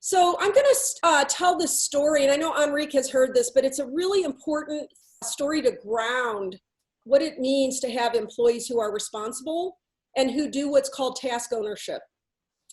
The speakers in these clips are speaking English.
So I'm going to tell this story, and I know Enrique has heard this, but it's a really important story to ground what it means to have employees who are responsible and who do what's called task ownership.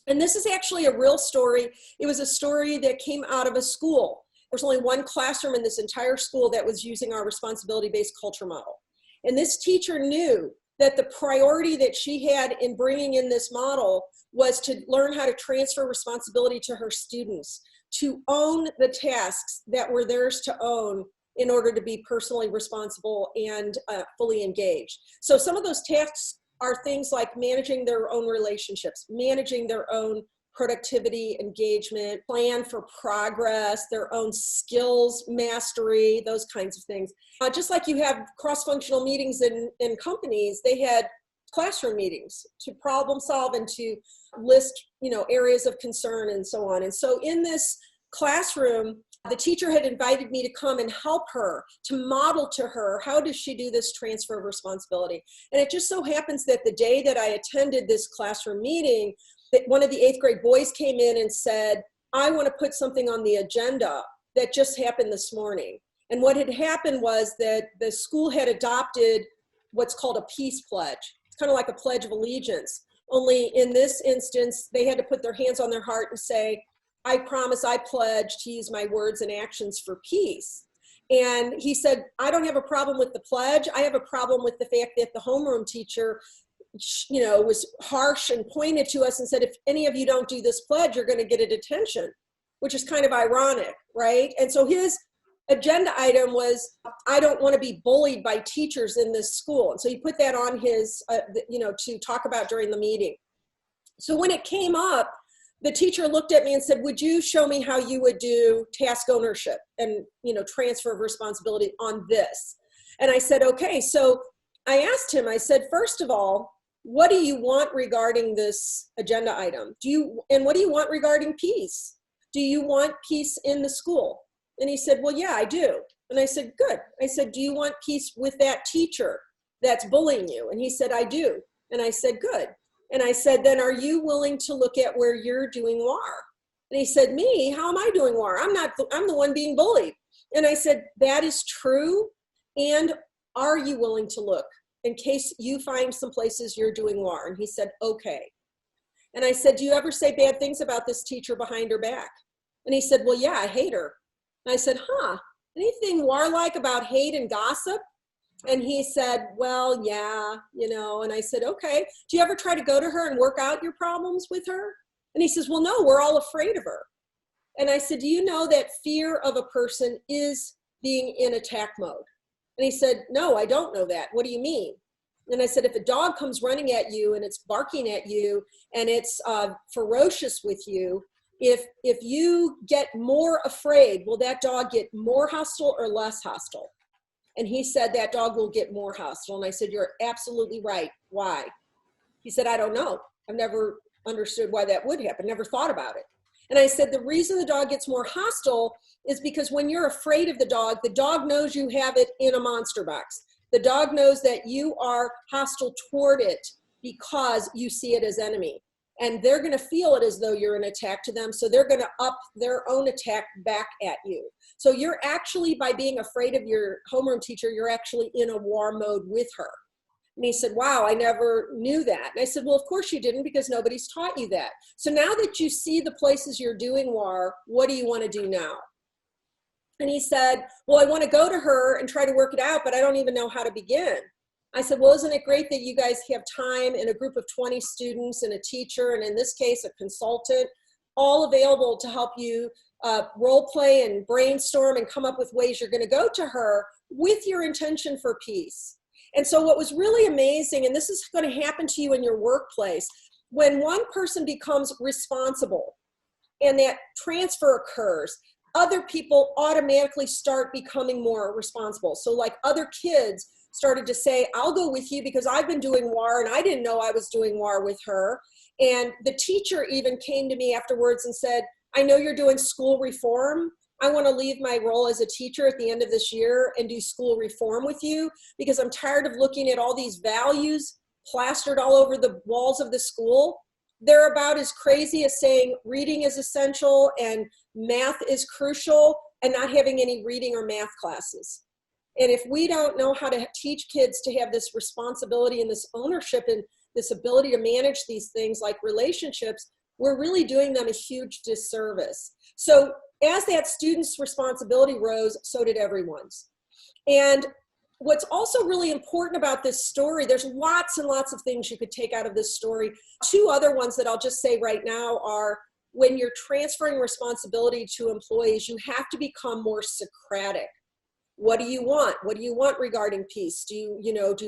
And this is actually a real story. It was a story that came out of a school. There's only one classroom in this entire school that was using our responsibility-based culture model. And this teacher knew that the priority that she had in bringing in this model was to learn how to transfer responsibility to her students, to own the tasks that were theirs to own in order to be personally responsible and fully engaged. So some of those tasks are things like managing their own relationships, managing their own productivity, engagement, plan for progress, their own skills mastery, those kinds of things. Just like you have cross-functional meetings in companies, they had classroom meetings to problem solve and to list, areas of concern and so on. And so in this classroom, the teacher had invited me to come and help her, to model to her, how does she do this transfer of responsibility? And it just so happens that the day that I attended this classroom meeting, that one of the 8th grade boys came in and said, I want to put something on the agenda that just happened this morning. And what had happened was that the school had adopted what's called a peace pledge. It's kind of like a pledge of allegiance. Only in this instance, they had to put their hands on their heart and say, I promise, I pledge to use my words and actions for peace. And he said, I don't have a problem with the pledge. I have a problem with the fact that the homeroom teacher was harsh and pointed to us and said, if any of you don't do this pledge, you're going to get a detention, which is kind of ironic, right? And so his agenda item was, I don't want to be bullied by teachers in this school. And so he put that on his, to talk about during the meeting. So when it came up, the teacher looked at me and said, would you show me how you would do task ownership and, transfer of responsibility on this? And I said, okay. So I asked him, I said, first of all, what do you want regarding this agenda item? And what do you want regarding peace? Do you want peace in the school? And he said, well, yeah, I do. And I said, good. I said, do you want peace with that teacher that's bullying you? And he said, I do. And I said, good. And I said, then are you willing to look at where you're doing war? And he said, me? How am I doing war? I'm the one being bullied. And I said, that is true. And are you willing to look in case you find some places you're doing war? And he said, okay. And I said, do you ever say bad things about this teacher behind her back? And he said, well, yeah, I hate her. And I said, anything war-like about hate and gossip? And he said, well, yeah, and I said, okay, do you ever try to go to her and work out your problems with her? And he says, well, no, we're all afraid of her. And I said, do you know that fear of a person is being in attack mode? And he said, no, I don't know that. What do you mean? And I said, if a dog comes running at you and it's barking at you and it's ferocious with you, if you get more afraid, will that dog get more hostile or less hostile? And he said, that dog will get more hostile. And I said, you're absolutely right. Why? He said, I don't know. I've never understood why that would happen. Never thought about it. And I said, the reason the dog gets more hostile is because when you're afraid of the dog knows you have it in a monster box. The dog knows that you are hostile toward it because you see it as enemy. And they're going to feel it as though you're an attack to them. So they're going to up their own attack back at you. So you're actually, by being afraid of your homeroom teacher, you're actually in a war mode with her. And he said, wow, I never knew that. And I said, well, of course you didn't, because nobody's taught you that. So now that you see the places you're doing war, what do you want to do now? And he said, well, I want to go to her and try to work it out, but I don't even know how to begin. I said, well, isn't it great that you guys have time in a group of 20 students and a teacher, and in this case, a consultant, all available to help you role play and brainstorm and come up with ways you're going to go to her with your intention for peace. And so what was really amazing, and this is going to happen to you in your workplace, when one person becomes responsible and that transfer occurs, other people automatically start becoming more responsible. So like other kids started to say, I'll go with you because I've been doing WAR and I didn't know I was doing WAR with her. And the teacher even came to me afterwards and said, I know you're doing school reform. I want to leave my role as a teacher at the end of this year and do school reform with you because I'm tired of looking at all these values plastered all over the walls of the school. they're about as crazy as saying reading is essential and math is crucial and not having any reading or math classes. And if we don't know how to teach kids to have this responsibility and this ownership and this ability to manage these things like relationships, we're really doing them a huge disservice. So as that student's responsibility rose, so did everyone's. And what's also really important about this story, there's lots and lots of things you could take out of this story. Two other ones that I'll just say right now are, when you're transferring responsibility to employees, you have to become more Socratic. What do you want? What do you want regarding peace? Do you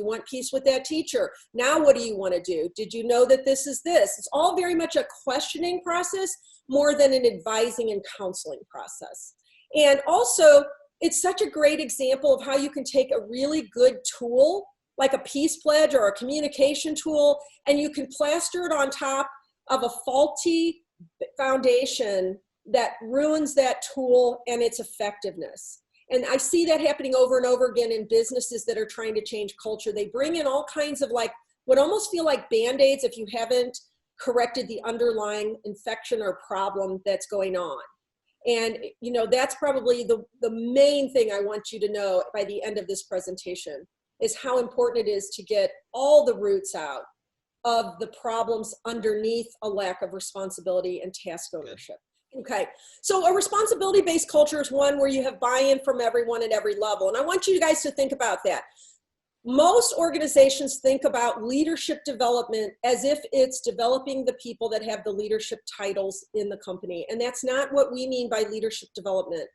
want peace with that teacher? Now what do you want to do? Did you know that this is this? It's all very much a questioning process more than an advising and counseling process. And also, it's such a great example of how you can take a really good tool, like a peace pledge or a communication tool, and you can plaster it on top of a faulty foundation that ruins that tool and its effectiveness. And I see that happening over and over again in businesses that are trying to change culture. They bring in all kinds of like, what almost feel like Band-Aids if you haven't corrected the underlying infection or problem that's going on. And that's probably the main thing I want you to know by the end of this presentation, is how important it is to get all the roots out of the problems underneath a lack of responsibility and task ownership. Okay, so a responsibility-based culture is one where you have buy-in from everyone at every level. And I want you guys to think about that. Most organizations think about leadership development as if it's developing the people that have the leadership titles in the company. And that's not what we mean by leadership development.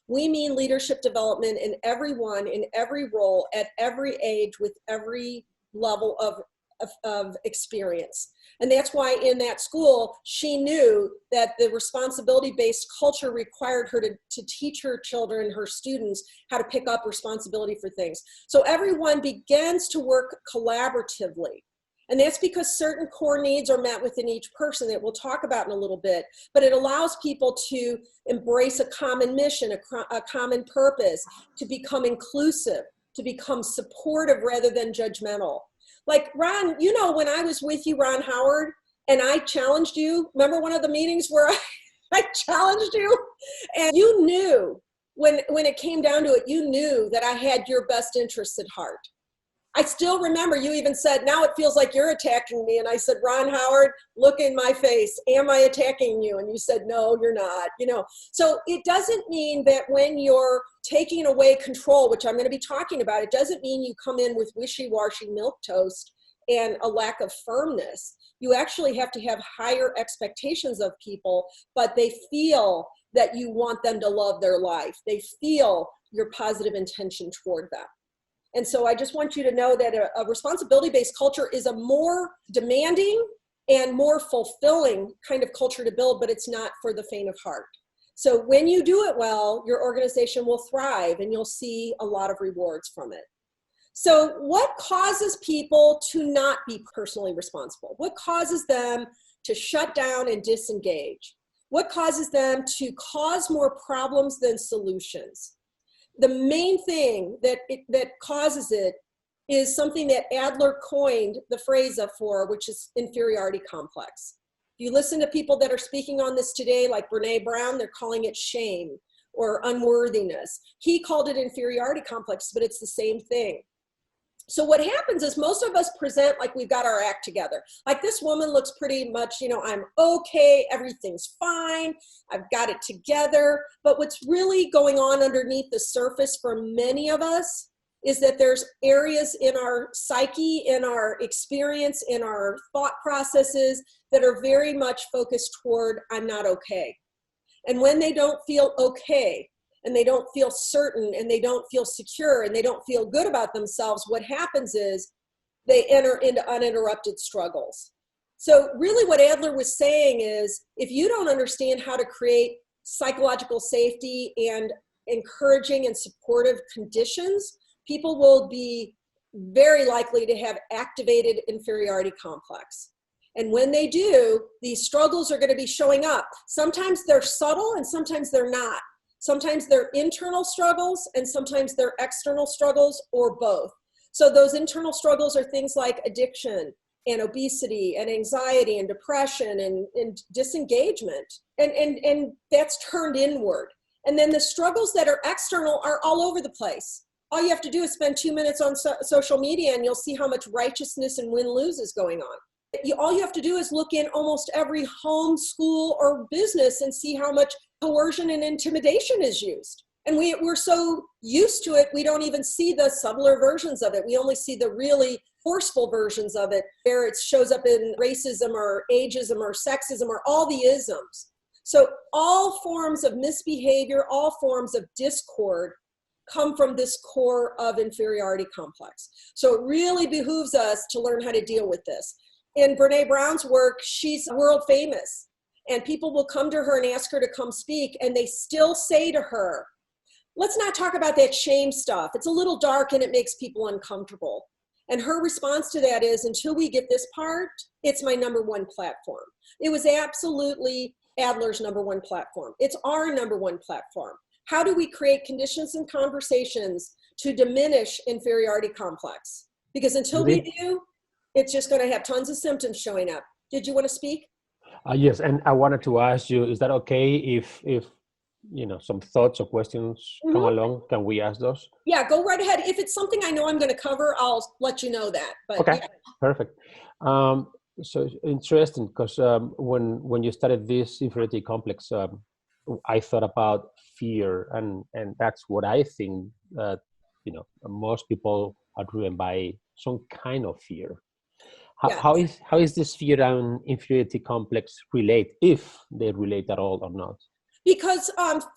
We mean leadership development in everyone, in every role, at every age, with every level of experience. And that's why in that school, she knew that the responsibility-based culture required her to teach her children, her students, how to pick up responsibility for things. So everyone begins to work collaboratively. And that's because certain core needs are met within each person that we'll talk about in a little bit. But it allows people to embrace a common mission, a common purpose, to become inclusive, to become supportive rather than judgmental. Like Ron, when I was with you, Ron Howard, and I challenged you, remember one of the meetings where I challenged you? And you knew, when it came down to it, you knew that I had your best interests at heart. I still remember you even said, now it feels like you're attacking me. And I said, Ron Howard, look in my face. Am I attacking you? And you said, no, you're not. So it doesn't mean that when you're taking away control, which I'm going to be talking about, it doesn't mean you come in with wishy-washy milquetoast and a lack of firmness. You actually have to have higher expectations of people, but they feel that you want them to love their life. They feel your positive intention toward them. And so I just want you to know that a responsibility-based culture is a more demanding and more fulfilling kind of culture to build, but it's not for the faint of heart. So when you do it well, your organization will thrive and you'll see a lot of rewards from it. So what causes people to not be personally responsible? What causes them to shut down and disengage? What causes them to cause more problems than solutions? The main thing that causes it is something that Adler coined the phrase for, which is inferiority complex. If you listen to people that are speaking on this today, like Brene Brown, they're calling it shame or unworthiness. He called it inferiority complex, but it's the same thing. So what happens is most of us present like we've got our act together. Like this woman looks pretty much, I'm okay, everything's fine, I've got it together. But what's really going on underneath the surface for many of us is that there's areas in our psyche, in our experience, in our thought processes that are very much focused toward, I'm not okay. And when they don't feel okay, and they don't feel certain, and they don't feel secure, and they don't feel good about themselves, what happens is they enter into uninterrupted struggles. So really what Adler was saying is, if you don't understand how to create psychological safety and encouraging and supportive conditions, people will be very likely to have activated inferiority complex. And when they do, these struggles are going to be showing up. Sometimes they're subtle and sometimes they're not. Sometimes they're internal struggles and sometimes they're external struggles, or both. So those internal struggles are things like addiction, and obesity and anxiety and depression and disengagement. And that's turned inward. And then the struggles that are external are all over the place. All you have to do is spend 2 minutes on social media and you'll see how much righteousness and win-lose is going on. All you have to do is look in almost every home, school, or business and see how much coercion and intimidation is used. And we're so used to it, we don't even see the subtler versions of it. We only see the really forceful versions of it, where it shows up in racism or ageism or sexism or all the isms. So all forms of misbehavior, all forms of discord come from this core of inferiority complex. So it really behooves us to learn how to deal with this. In Brene Brown's work, she's world famous, and people will come to her and ask her to come speak, and they still say to her, let's not talk about that shame stuff. It's a little dark and it makes people uncomfortable. And her response to that is, until we get this part, it's my number one platform. It was absolutely Adler's number one platform. It's our number one platform. How do we create conditions and conversations to diminish inferiority complex? Because until we do, it's just going to have tons of symptoms showing up. Did you want to speak? Yes, and I wanted to ask you, is that okay if some thoughts or questions come along? Can we ask those? Yeah, go right ahead. If it's something I know I'm going to cover, I'll let you know that. But okay, yeah. Perfect. So interesting, because when you started this inferiority complex, I thought about fear, and that's what I think. Most people are driven by some kind of fear. How is this fear and inferiority complex relate, if they relate at all or not? Because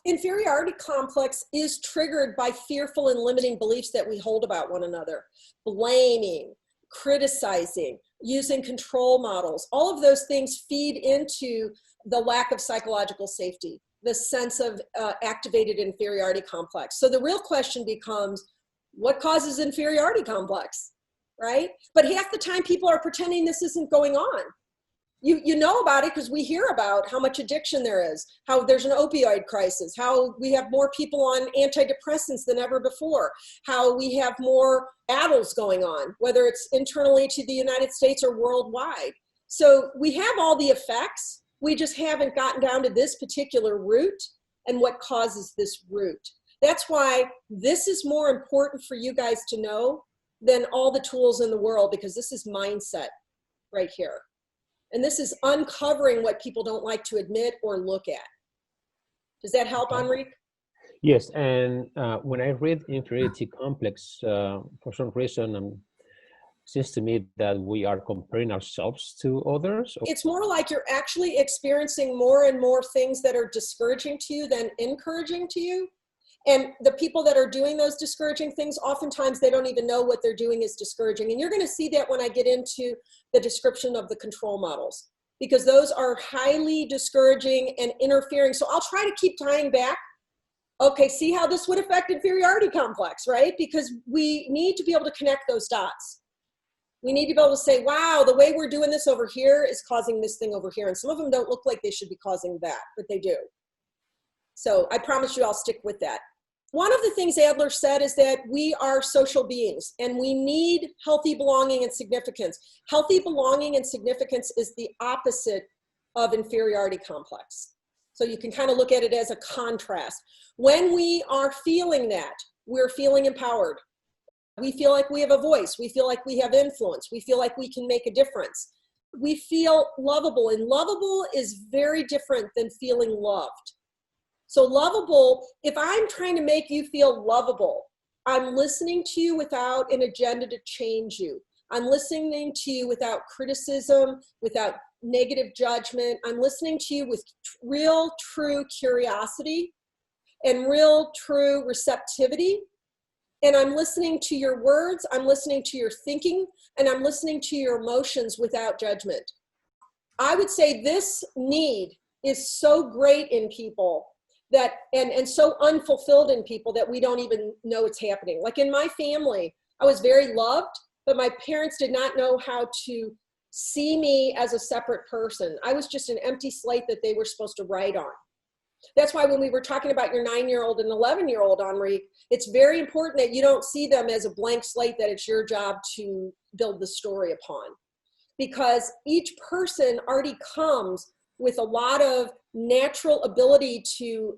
inferiority complex is triggered by fearful and limiting beliefs that we hold about one another. Blaming, criticizing, using control models, all of those things feed into the lack of psychological safety, the sense of activated inferiority complex. So the real question becomes, what causes inferiority complex, right? But half the time people are pretending this isn't going on. You know about it because we hear about how much addiction there is, how there's an opioid crisis, how we have more people on antidepressants than ever before, how we have more battles going on, whether it's internally to the United States or worldwide. So we have all the effects. We just haven't gotten down to this particular root and what causes this root. That's why this is more important for you guys to know than all the tools in the world, because this is mindset right here. And this is uncovering what people don't like to admit or look at. Does that help, Enrique? Yes, and when I read inferiority complex, for some reason, it seems to me that we are comparing ourselves to others. It's more like you're actually experiencing more and more things that are discouraging to you than encouraging to you. And the people that are doing those discouraging things, oftentimes they don't even know what they're doing is discouraging. And you're going to see that when I get into the description of the control models, because those are highly discouraging and interfering. So I'll try to keep tying back. Okay, see how this would affect inferiority complex, right? Because we need to be able to connect those dots. We need to be able to say, wow, the way we're doing this over here is causing this thing over here. And some of them don't look like they should be causing that, but they do. So I promise you I'll stick with that. One of the things Adler said is that we are social beings and we need healthy belonging and significance. Healthy belonging and significance is the opposite of inferiority complex. So you can kind of look at it as a contrast. When we are feeling that, we're feeling empowered. We feel like we have a voice. We feel like we have influence. We feel like we can make a difference. We feel lovable, and lovable is very different than feeling loved. So lovable, if I'm trying to make you feel lovable, I'm listening to you without an agenda to change you. I'm listening to you without criticism, without negative judgment. I'm listening to you with real, true curiosity and real, true receptivity. And I'm listening to your words, I'm listening to your thinking, and I'm listening to your emotions without judgment. I would say this need is so great in people that, and so unfulfilled in people that we don't even know it's happening. Like in my family, I was very loved, but my parents did not know how to see me as a separate person. I was just an empty slate that they were supposed to write on. That's why when we were talking about your 9-year-old and 11-year-old, Henri, it's very important that you don't see them as a blank slate that it's your job to build the story upon. because each person already comes with a lot of natural ability to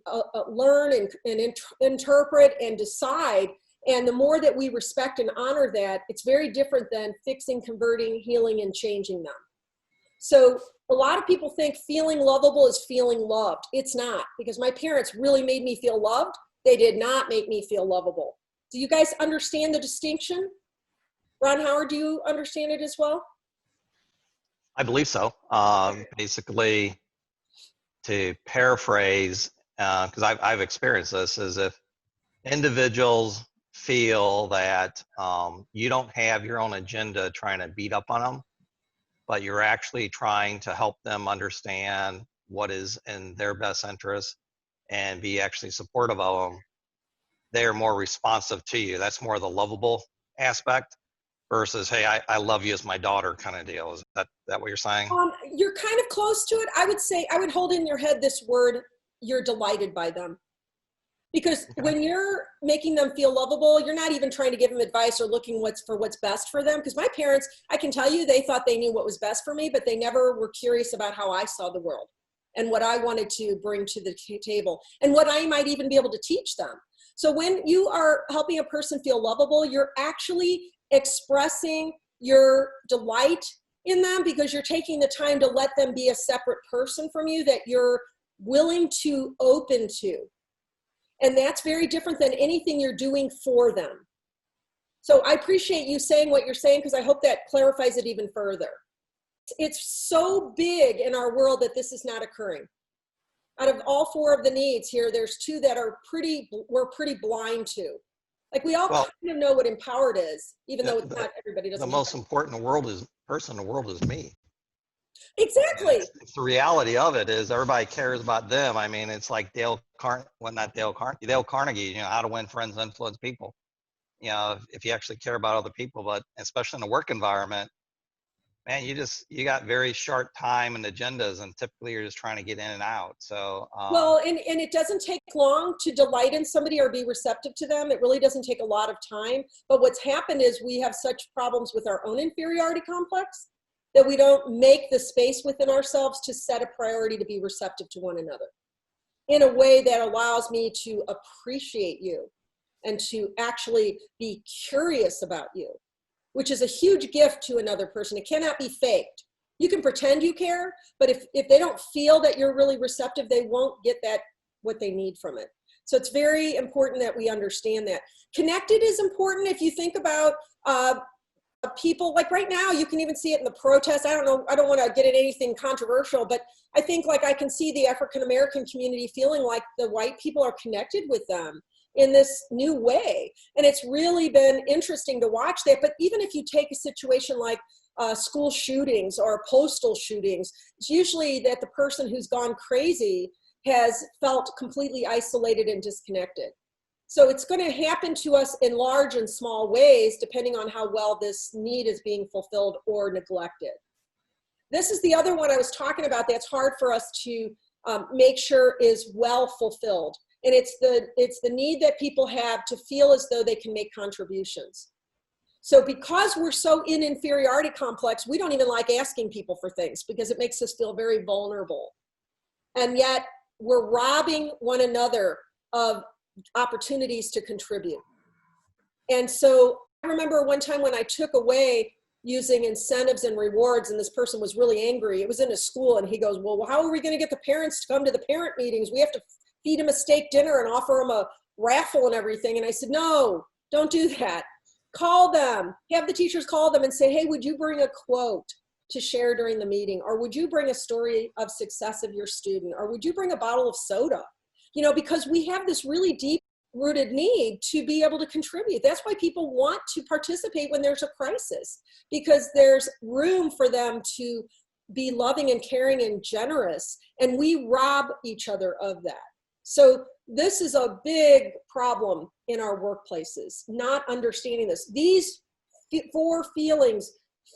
learn and interpret and decide. And the more that we respect and honor that, it's very different than fixing, converting, healing, and changing them. So a lot of people think feeling lovable is feeling loved. It's not, because my parents really made me feel loved. They did not make me feel lovable. Do you guys understand the distinction? Ron Howard, do you understand it as well? I believe so. Basically, to paraphrase, because I've experienced this, is if individuals feel that you don't have your own agenda trying to beat up on them, but you're actually trying to help them understand what is in their best interest and be actually supportive of them, they're more responsive to you. That's more the lovable aspect versus, hey, I love you as my daughter kind of deal. Is that what you're saying? You're kind of close to it. I would say, I would hold in your head this word, you're delighted by them. Because when you're making them feel lovable, you're not even trying to give them advice or looking for what's best for them. Because my parents, I can tell you, they thought they knew what was best for me, but they never were curious about how I saw the world and what I wanted to bring to the table and what I might even be able to teach them. So when you are helping a person feel lovable, you're actually expressing your delight in them because you're taking the time to let them be a separate person from you that you're willing to open to. And that's very different than anything you're doing for them. So I appreciate you saying what you're saying because I hope that clarifies it even further. It's so big in our world that this is not occurring. Out of all four of the needs here, there's two that we're pretty blind to. Like we all kind of know what empowered is, even though it's not everybody doesn't. The most important person in the world is me. Exactly. It's the reality of it is everybody cares about them. I mean, it's like Dale Carnegie, you know, how to win friends, influence people. You know, if you actually care about other people, but especially in a work environment, man, you got very short time and agendas, and typically you're just trying to get in and out. So well, and it doesn't take long to delight in somebody or be receptive to them. It really doesn't take a lot of time. But what's happened is we have such problems with our own inferiority complex that we don't make the space within ourselves to set a priority to be receptive to one another in a way that allows me to appreciate you and to actually be curious about you, which is a huge gift to another person. It cannot be faked. You can pretend you care, but if they don't feel that you're really receptive, they won't get what they need from it. So it's very important that we understand that. Connected is important. If you think about people, like right now, you can even see it in the protests. I don't want to get at anything controversial, but I think like I can see the African-American community feeling like the white people are connected with them in this new way. And it's really been interesting to watch that. But even if you take a situation like school shootings or postal shootings, it's usually that the person who's gone crazy has felt completely isolated and disconnected. So it's going to happen to us in large and small ways, depending on how well this need is being fulfilled or neglected. This is the other one I was talking about that's hard for us to make sure is well fulfilled. And it's the need that people have to feel as though they can make contributions. So because we're so in inferiority complex, we don't even like asking people for things because it makes us feel very vulnerable. And yet we're robbing one another of opportunities to contribute. And so I remember one time when I took away using incentives and rewards, and this person was really angry. It was in a school, and he goes, well, how are we going to get the parents to come to the parent meetings? We have to feed them a steak dinner and offer them a raffle and everything. And I said, no, don't do that. Call them, have the teachers call them and say, hey, would you bring a quote to share during the meeting? Or would you bring a story of success of your student? Or would you bring a bottle of soda? You know, because we have this really deep rooted need to be able to contribute. That's why people want to participate when there's a crisis, because there's room for them to be loving and caring and generous. And we rob each other of that. So this is a big problem in our workplaces, not understanding this. These four feelings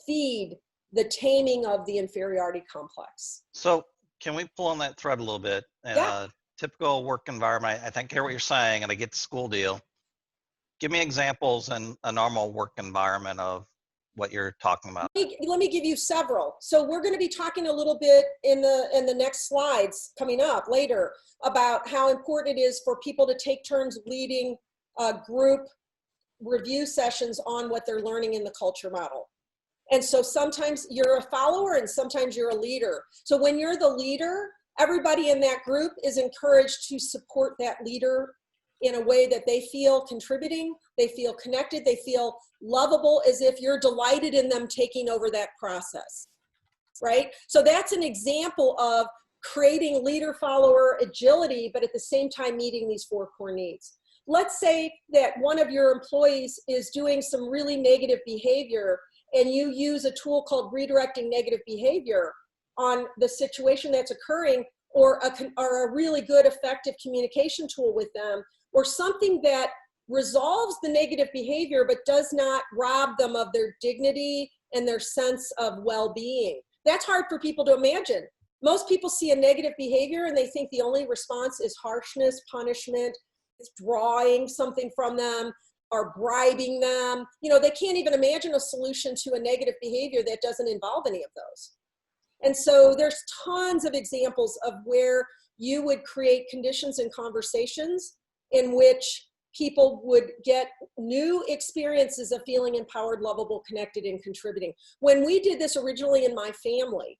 feed the taming of the inferiority complex. So can we pull on that thread a little bit? Yeah. Typical work environment, I think I hear what you're saying, and I get the school deal. Give me examples in a normal work environment of what you're talking about? Let me give you several. So we're going to be talking a little bit in the next slides coming up later about how important it is for people to take turns leading group review sessions on what they're learning in the culture model. And so sometimes you're a follower and sometimes you're a leader. So when you're the leader, everybody in that group is encouraged to support that leader in a way that they feel contributing, they feel connected, they feel lovable, as if you're delighted in them taking over that process, right? So that's an example of creating leader-follower agility, but at the same time meeting these 4 core needs. Let's say that one of your employees is doing some really negative behavior and you use a tool called redirecting negative behavior on the situation that's occurring, or a really good effective communication tool with them, or something that resolves the negative behavior but does not rob them of their dignity and their sense of well-being. That's hard for people to imagine. Most people see a negative behavior and they think the only response is harshness, punishment, withdrawing something from them, or bribing them. You know, they can't even imagine a solution to a negative behavior that doesn't involve any of those. And so there's tons of examples of where you would create conditions and conversations in which people would get new experiences of feeling empowered, lovable, connected, and contributing. When we did this originally in my family,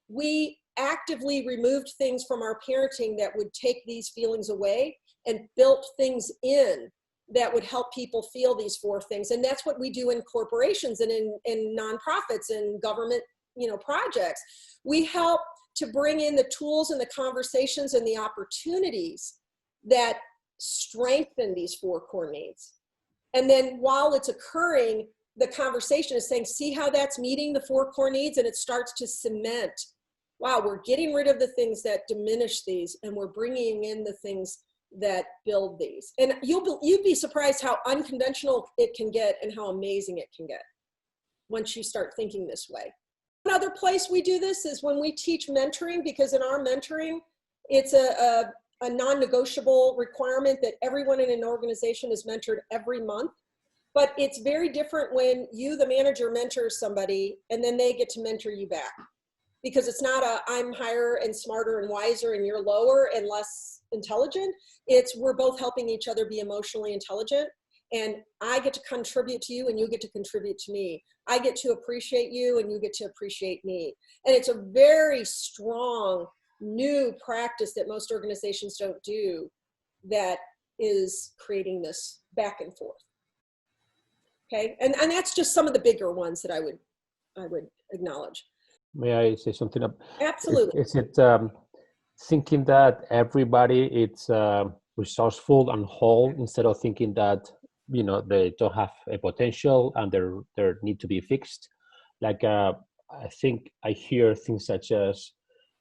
we actively removed things from our parenting that would take these feelings away and built things in that would help people feel these 4 things. And that's what we do in corporations and in nonprofits and government, you know, projects. We help to bring in the tools and the conversations and the opportunities that strengthen these 4 core needs. And then while it's occurring, the conversation is saying, see how that's meeting the 4 core needs, and it starts to cement, wow, we're getting rid of the things that diminish these and we're bringing in the things that build these. And you'd be surprised how unconventional it can get and how amazing it can get once you start thinking this way. Another place we do this is when we teach mentoring, because in our mentoring, it's a non-negotiable requirement that everyone in an organization is mentored every month. But it's very different when you, the manager, mentors somebody and then they get to mentor you back. Because it's not a I'm higher and smarter and wiser and you're lower and less intelligent. It's we're both helping each other be emotionally intelligent, and I get to contribute to you and you get to contribute to me. I get to appreciate you and you get to appreciate me. And it's a very strong new practice that most organizations don't do that is creating this back and forth. Okay, and that's just some of the bigger ones that I would acknowledge. May I say something? Absolutely. Is it thinking that everybody is resourceful and whole instead of thinking that, you know, they don't have a potential and they need to be fixed? Like I think I hear things such as,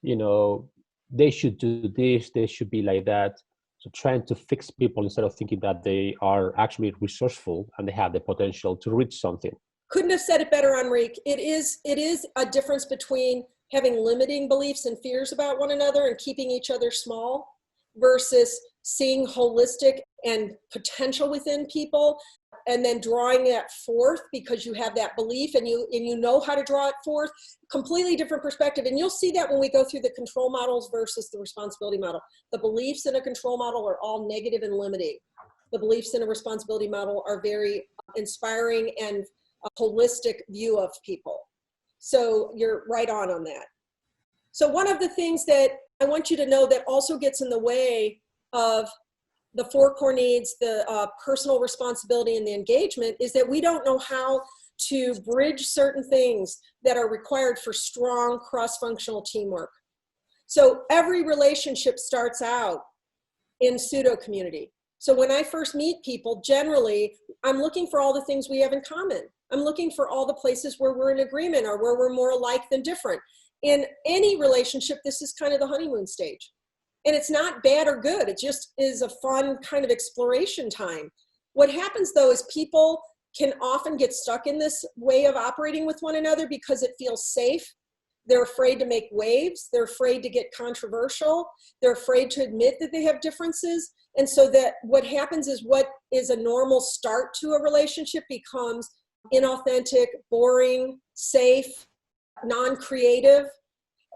you know, they should do this, they should be like that. So trying to fix people instead of thinking that they are actually resourceful and they have the potential to reach something. Couldn't have said it better, Enrique. It is a difference between having limiting beliefs and fears about one another and keeping each other small versus seeing holistic and potential within people and then drawing that forth because you have that belief and you know how to draw it forth. Completely different perspective. And you'll see that when we go through the control models versus the responsibility model. The beliefs in a control model are all negative and limiting. The beliefs in a responsibility model are very inspiring and a holistic view of people. So you're right on that. So one of the things that I want you to know that also gets in the way of the 4 core needs, the personal responsibility and the engagement, is that we don't know how to bridge certain things that are required for strong cross-functional teamwork. So every relationship starts out in pseudo community. So when I first meet people, generally, I'm looking for all the things we have in common. I'm looking for all the places where we're in agreement or where we're more alike than different. In any relationship, this is kind of the honeymoon stage. And it's not bad or good. It just is a fun kind of exploration time. What happens though is people can often get stuck in this way of operating with one another because it feels safe. They're afraid to make waves. They're afraid to get controversial. They're afraid to admit that they have differences. And so that what happens is what is a normal start to a relationship becomes inauthentic, boring, safe, non-creative.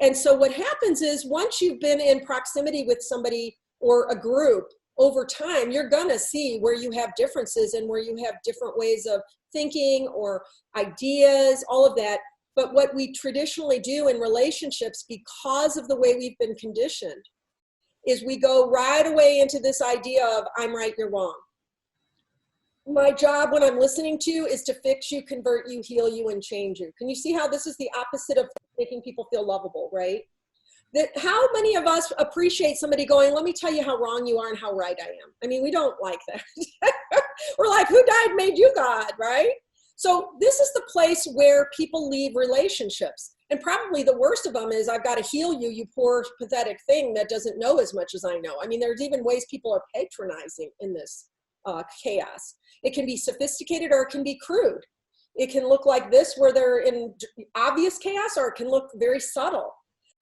And so what happens is once you've been in proximity with somebody or a group over time, you're gonna see where you have differences and where you have different ways of thinking or ideas, all of that. But what we traditionally do in relationships, because of the way we've been conditioned, is we go right away into this idea of I'm right, you're wrong. My job when I'm listening to you is to fix you, convert you, heal you, and change you. Can you see how this is the opposite of making people feel lovable, right? That how many of us appreciate somebody going, let me tell you how wrong you are and how right I am. I mean, we don't like that. We're like, who died made you God, right? So this is the place where people leave relationships. And probably the worst of them is I've got to heal you, you poor, pathetic thing that doesn't know as much as I know. I mean, there's even ways people are patronizing in this chaos. It can be sophisticated or it can be crude. It can look like this where they're in obvious chaos, or it can look very subtle.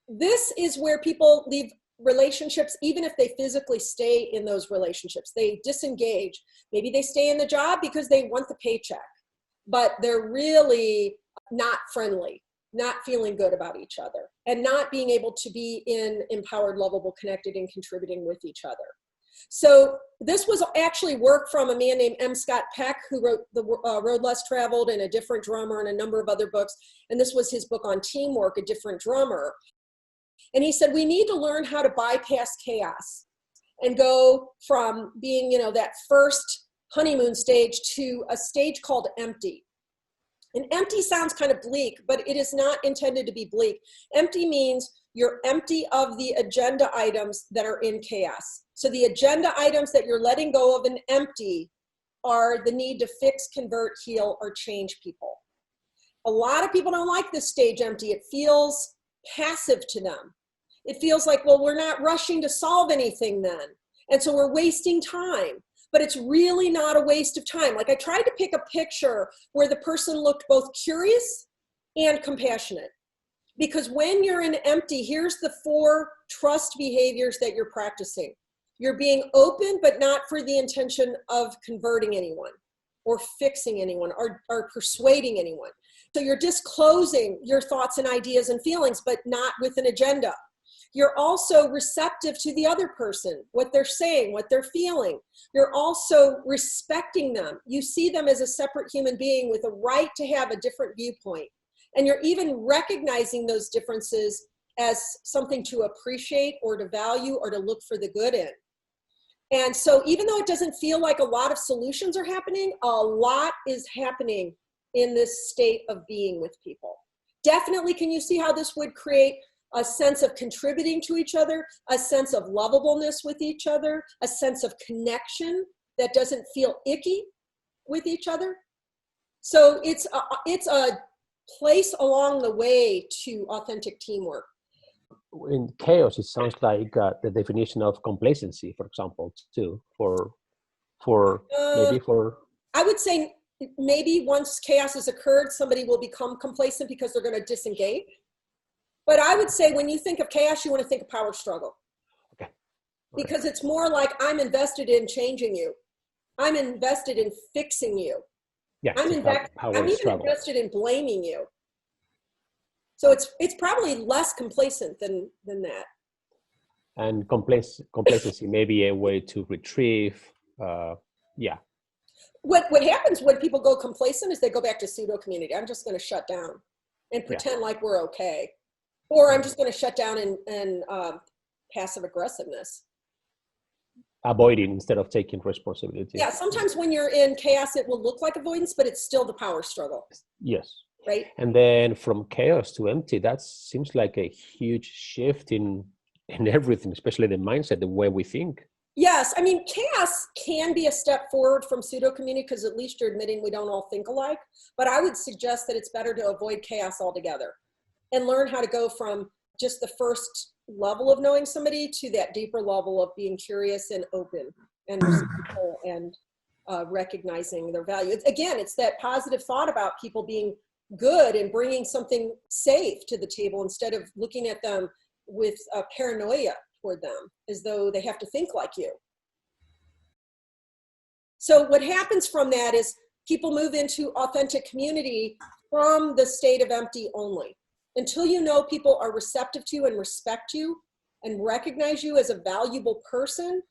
This is where people leave relationships, even if they physically stay in those relationships. They disengage. Maybe they stay in the job because they want the paycheck, but they're really not friendly, not feeling good about each other, and not being able to be in empowered, lovable, connected, and contributing with each other. So this was actually work from a man named M. Scott Peck, who wrote The Road Less Traveled and A Different Drummer and a number of other books. And this was his book on teamwork, A Different Drummer. And he said, we need to learn how to bypass chaos and go from being, you know, that first honeymoon stage to a stage called empty. And empty sounds kind of bleak, but it is not intended to be bleak. Empty means you're empty of the agenda items that are in chaos. So the agenda items that you're letting go of and empty are the need to fix, convert, heal, or change people. A lot of people don't like this stage empty. It feels passive to them. It feels like, well, we're not rushing to solve anything then. And so we're wasting time. But it's really not a waste of time. Like I tried to pick a picture where the person looked both curious and compassionate. Because when you're in empty, here's the 4 trust behaviors that you're practicing. You're being open, but not for the intention of converting anyone or fixing anyone or persuading anyone. So you're disclosing your thoughts and ideas and feelings, but not with an agenda. You're also receptive to the other person, what they're saying, what they're feeling. You're also respecting them. You see them as a separate human being with a right to have a different viewpoint. And you're even recognizing those differences as something to appreciate or to value or to look for the good in. And so even though it doesn't feel like a lot of solutions are happening, a lot is happening in this state of being with people. Definitely, can you see how this would create a sense of contributing to each other, a sense of lovableness with each other, a sense of connection that doesn't feel icky with each other? So it's a place along the way to authentic teamwork. In chaos, it sounds like the definition of complacency, for example, too, for I would say maybe once chaos has occurred, somebody will become complacent because they're going to disengage. But I would say when you think of chaos, you want to think of power struggle. Okay. Because it's more like I'm invested in changing you. I'm invested in fixing you. Yeah, I'm even invested in blaming you. So it's probably less complacent than that. And complacency may be a way to retrieve. Yeah. What happens when people go complacent is they go back to pseudo community. I'm just going to shut down and pretend like we're okay. Or I'm just going to shut down and passive aggressiveness. Avoiding instead of taking responsibility. Yeah, sometimes when you're in chaos, it will look like avoidance, but it's still the power struggle. Yes. Right. And then from chaos to empty, that seems like a huge shift in everything, especially the mindset, the way we think. Yes, I mean, chaos can be a step forward from pseudo community because at least you're admitting we don't all think alike. But I would suggest that it's better to avoid chaos altogether and learn how to go from just the first level of knowing somebody to that deeper level of being curious and open and respectful and recognizing their value. It's that positive thought about people being good and bringing something safe to the table instead of looking at them with paranoia toward them as though they have to think like you. So what happens from that is people move into authentic community from the state of empty only. Until you know people are receptive to and respect you and recognize you as a valuable person,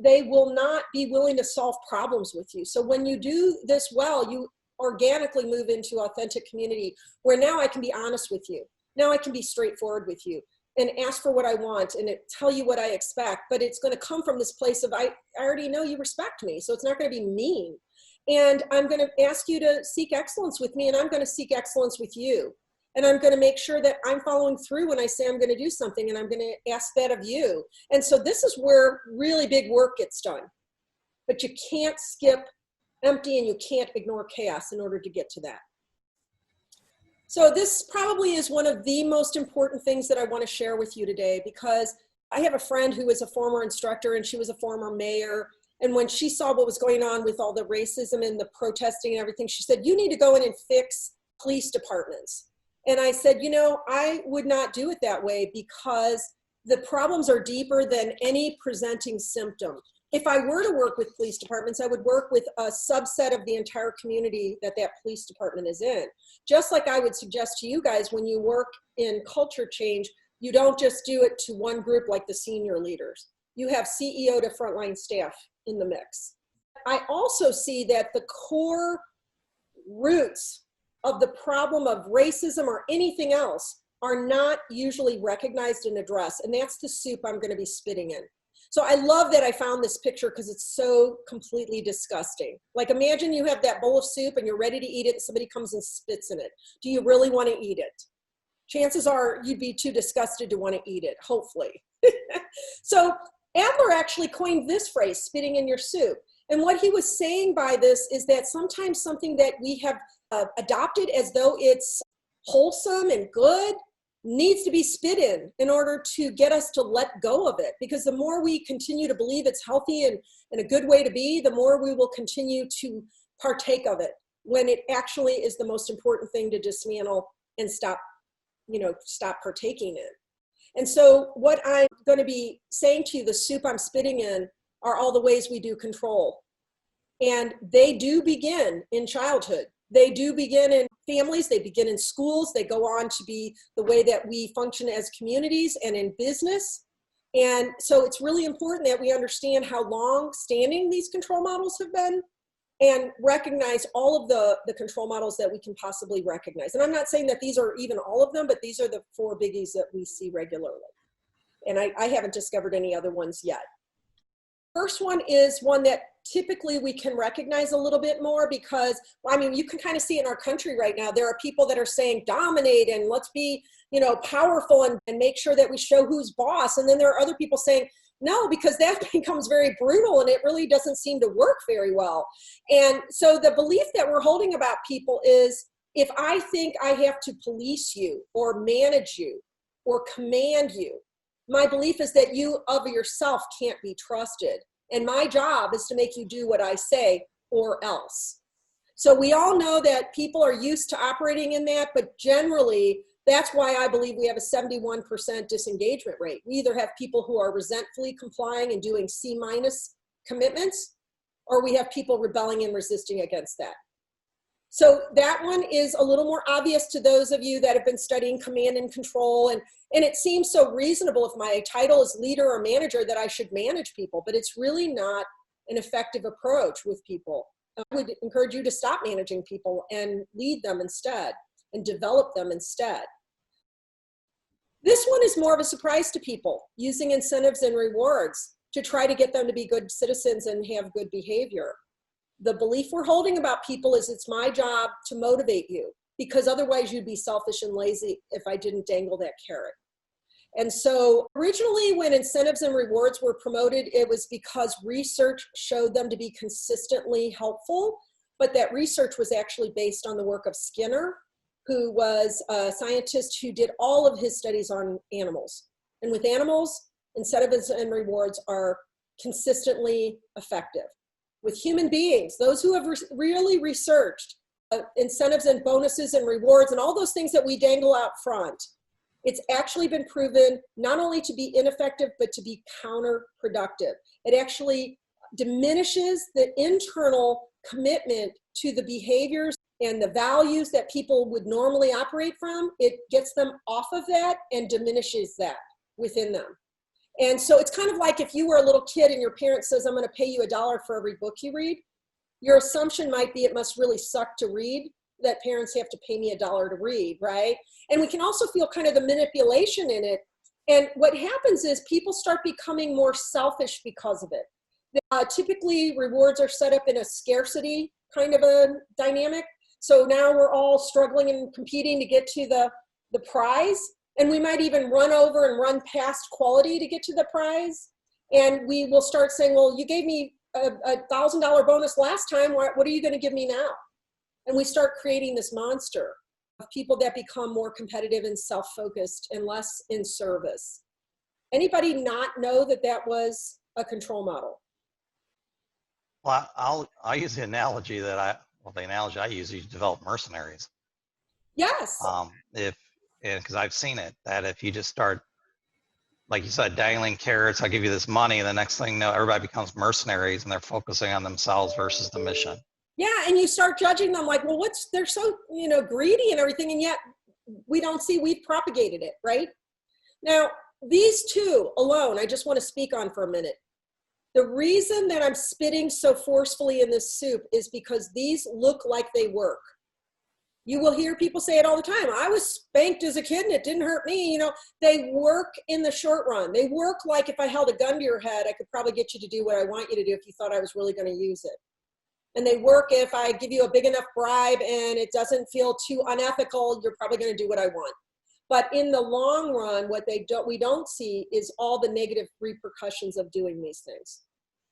they will not be willing to solve problems with you. So when you do this well, you organically move into authentic community where now I can be honest with you. Now I can be straightforward with you and ask for what I want and tell you what I expect, but it's going to come from this place of, I already know you respect me, so it's not going to be mean. And I'm going to ask you to seek excellence with me, and I'm going to seek excellence with you. And I'm going to make sure that I'm following through when I say I'm going to do something, and I'm going to ask that of you. And so this is where really big work gets done. But you can't skip empty and you can't ignore chaos in order to get to that. So this probably is one of the most important things that I want to share with you today, because I have a friend who is a former instructor and she was a former mayor. And when she saw what was going on with all the racism and the protesting and everything, she said, you need to go in and fix police departments. And I said, you know, I would not do it that way, because the problems are deeper than any presenting symptom. If I were to work with police departments, I would work with a subset of the entire community that that police department is in. Just like I would suggest to you guys, when you work in culture change, you don't just do it to one group like the senior leaders. You have CEO to frontline staff in the mix. I also see that the core roots of the problem of racism or anything else are not usually recognized and addressed. And that's the soup I'm going to be spitting in. So I love that I found this picture because it's so completely disgusting. Like, imagine you have that bowl of soup and you're ready to eat it and somebody comes and spits in it. Do you really want to eat it? Chances are you'd be too disgusted to want to eat it, hopefully. So Adler actually coined this phrase, spitting in your soup. And what he was saying by this is that sometimes something that we have adopted as though it's wholesome and good needs to be spit in order to get us to let go of it. Because the more we continue to believe it's healthy and a good way to be, the more we will continue to partake of it, when it actually is the most important thing to dismantle and stop partaking in. And so what I'm going to be saying to you, the soup I'm spitting in, are all the ways we do control. And they do begin in childhood. They do begin in families, they begin in schools, they go on to be the way that we function as communities and in business. And so it's really important that we understand how long-standing these control models have been and recognize all of the control models that we can possibly recognize. And I'm not saying that these are even all of them, but these are the 4 biggies that we see regularly. And I haven't discovered any other ones yet. First one is one that typically we can recognize a little bit more, because, I mean, you can kind of see in our country right now, there are people that are saying dominate and let's be, powerful and make sure that we show who's boss. And then there are other people saying no, because that becomes very brutal and it really doesn't seem to work very well. And so the belief that we're holding about people is, if I think I have to police you or manage you or command you, my belief is that you of yourself can't be trusted. And my job is to make you do what I say or else. So we all know that people are used to operating in that, but generally, that's why I believe we have a 71% disengagement rate. We either have people who are resentfully complying and doing C- commitments, or we have people rebelling and resisting against that. So that one is a little more obvious to those of you that have been studying command and control. And it seems so reasonable if my title is leader or manager that I should manage people, but it's really not an effective approach with people. I would encourage you to stop managing people and lead them instead and develop them instead. This one is more of a surprise to people, using incentives and rewards to try to get them to be good citizens and have good behavior. The belief we're holding about people is it's my job to motivate you, because otherwise you'd be selfish and lazy if I didn't dangle that carrot. And so originally when incentives and rewards were promoted, it was because research showed them to be consistently helpful, but that research was actually based on the work of Skinner, who was a scientist who did all of his studies on animals. And with animals, incentives and rewards are consistently effective. With human beings, those who have really researched incentives and bonuses and rewards and all those things that we dangle out front, it's actually been proven not only to be ineffective, but to be counterproductive. It actually diminishes the internal commitment to the behaviors and the values that people would normally operate from, it gets them off of that and diminishes that within them. And so it's kind of like if you were a little kid and your parent says, I'm going to pay you $1 for every book you read. Your assumption might be it must really suck to read, that parents have to pay me $1 to read, right? And we can also feel kind of the manipulation in it. And what happens is people start becoming more selfish because of it. Typically, rewards are set up in a scarcity kind of a dynamic. So now we're all struggling and competing to get to the prize. And we might even run over and run past quality to get to the prize. And we will start saying, well, you gave me a $1,000 bonus last time. What are you going to give me now? And we start creating this monster of people that become more competitive and self-focused and less in service. Anybody not know that that was a control model? Well, I'll use the analogy that the analogy I use is develop mercenaries. Yes. Because I've seen it, that if you just start, like you said, dangling carrots, I'll give you this money, and the next thing you know, everybody becomes mercenaries and they're focusing on themselves versus the mission. Yeah, and you start judging them like, well, they're so, greedy and everything, and yet we don't see we've propagated it, right? Now, these two alone, I just want to speak on for a minute. The reason that I'm spitting so forcefully in this soup is because these look like they work. You will hear people say it all the time. I was spanked as a kid and it didn't hurt me. They work in the short run. They work like if I held a gun to your head, I could probably get you to do what I want you to do if you thought I was really going to use it. And they work if I give you a big enough bribe and it doesn't feel too unethical, you're probably going to do what I want. But in the long run, what we don't see is all the negative repercussions of doing these things,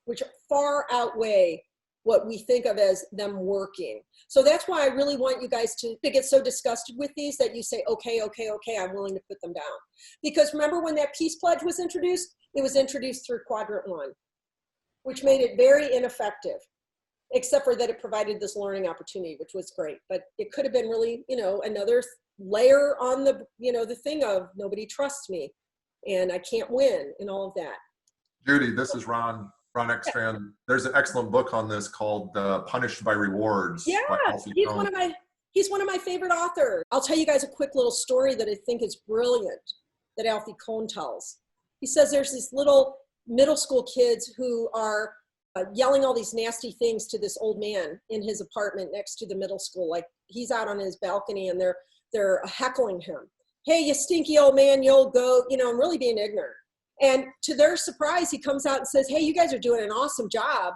which far outweigh what we think of as them working. So that's why I really want you guys to get so disgusted with these that you say, okay, I'm willing to put them down. Because remember when that peace pledge was introduced? It was introduced through quadrant 1, which made it very ineffective, except for that it provided this learning opportunity, which was great. But it could have been really, another layer on the thing of nobody trusts me and I can't win and all of that. Judy, this is Ron Ekstrand. There's an excellent book on this called Punished by Rewards. Yeah, he's one of my favorite authors. I'll tell you guys a quick little story that I think is brilliant that Alfie Kohn tells. He says there's these little middle school kids who are yelling all these nasty things to this old man in his apartment next to the middle school. Like he's out on his balcony and they're heckling him. Hey, you stinky old man, you old goat, I'm really being ignorant. And to their surprise, he comes out and says, hey, you guys are doing an awesome job.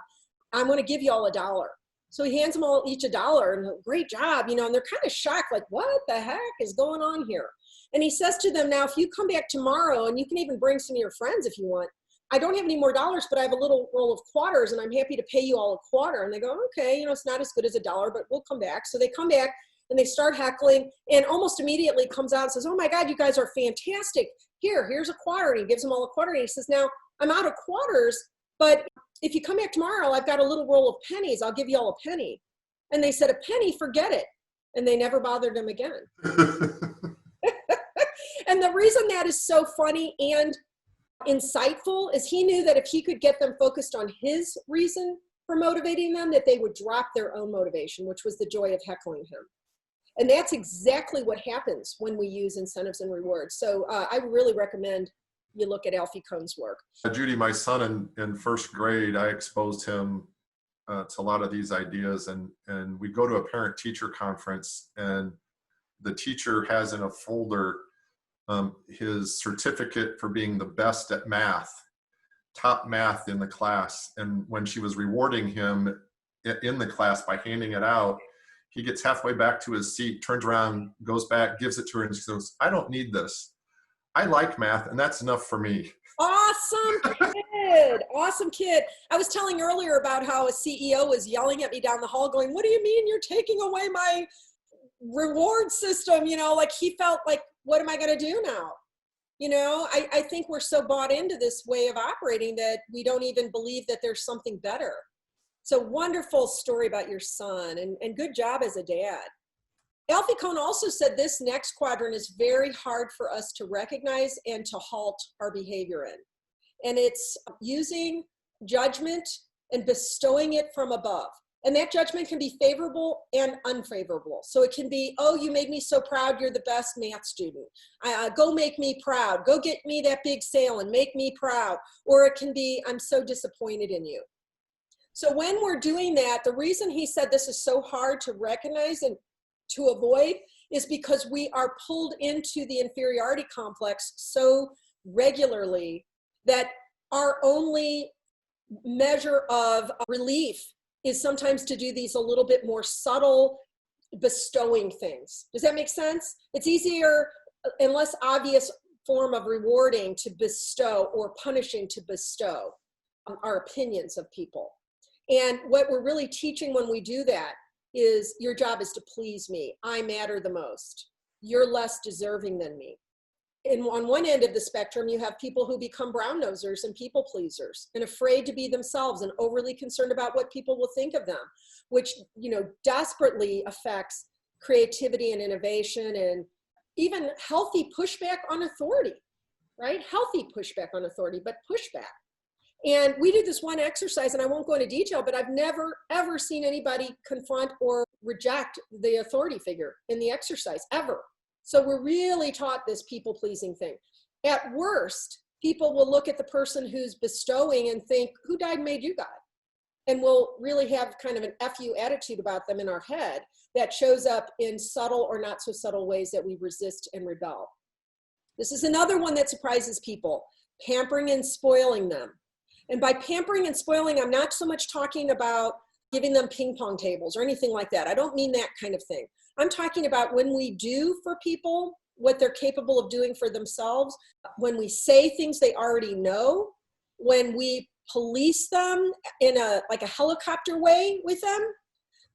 I'm going to give you all $1. So he hands them all each $1 and great job, and they're kind of shocked, like, what the heck is going on here? And he says to them, now, if you come back tomorrow, and you can even bring some of your friends if you want, I don't have any more dollars, but I have a little roll of quarters and I'm happy to pay you all a quarter. And they go, okay, it's not as good as $1, but we'll come back. So they come back and they start heckling and almost immediately comes out and says, oh my God, you guys are fantastic. Here's a quarter. And he gives them all a quarter. And he says, now I'm out of quarters, but if you come back tomorrow, I've got a little roll of pennies. I'll give you all a penny. And they said, a penny, forget it. And they never bothered him again. And the reason that is so funny and insightful is he knew that if he could get them focused on his reason for motivating them, that they would drop their own motivation, which was the joy of heckling him. And that's exactly what happens when we use incentives and rewards. So I really recommend you look at Alfie Kohn's work. Judy, my son in first grade, I exposed him to a lot of these ideas, and we go to a parent-teacher conference, and the teacher has in a folder his certificate for being the best at math, top math in the class. And when she was rewarding him in the class by handing it out, he gets halfway back to his seat, turns around, goes back, gives it to her, and she goes, I don't need this. I like math, and that's enough for me. Awesome kid. Awesome kid. I was telling earlier about how a CEO was yelling at me down the hall going, what do you mean you're taking away my reward system? Like he felt like, what am I going to do now? I think we're so bought into this way of operating that we don't even believe that there's something better. So wonderful story about your son and good job as a dad. Alfie Kohn also said this next quadrant is very hard for us to recognize and to halt our behavior in. And it's using judgment and bestowing it from above. And that judgment can be favorable and unfavorable. So it can be, oh, you made me so proud, you're the best math student. Go make me proud. Go get me that big sale and make me proud. Or it can be, I'm so disappointed in you. So when we're doing that, the reason he said this is so hard to recognize and to avoid is because we are pulled into the inferiority complex so regularly that our only measure of relief is sometimes to do these a little bit more subtle bestowing things. Does that make sense? It's easier and less obvious form of rewarding to bestow or punishing to bestow our opinions of people. And what we're really teaching when we do that is your job is to please me. I matter the most. You're less deserving than me. And on one end of the spectrum, you have people who become brown nosers and people pleasers and afraid to be themselves and overly concerned about what people will think of them, which, you know, desperately affects creativity and innovation and even healthy pushback on authority, right? Healthy pushback on authority, but pushback. And we did this one exercise, and I won't go into detail, but I've never, ever seen anybody confront or reject the authority figure in the exercise, ever. So we're really taught this people-pleasing thing. At worst, people will look at the person who's bestowing and think, who died and made you God? And we'll really have kind of an FU attitude about them in our head that shows up in subtle or not so subtle ways that we resist and rebel. This is another one that surprises people, pampering and spoiling them. And by pampering and spoiling, I'm not so much talking about giving them ping pong tables or anything like that. I don't mean that kind of thing. I'm talking about when we do for people what they're capable of doing for themselves, when we say things they already know, when we police them in a helicopter way with them,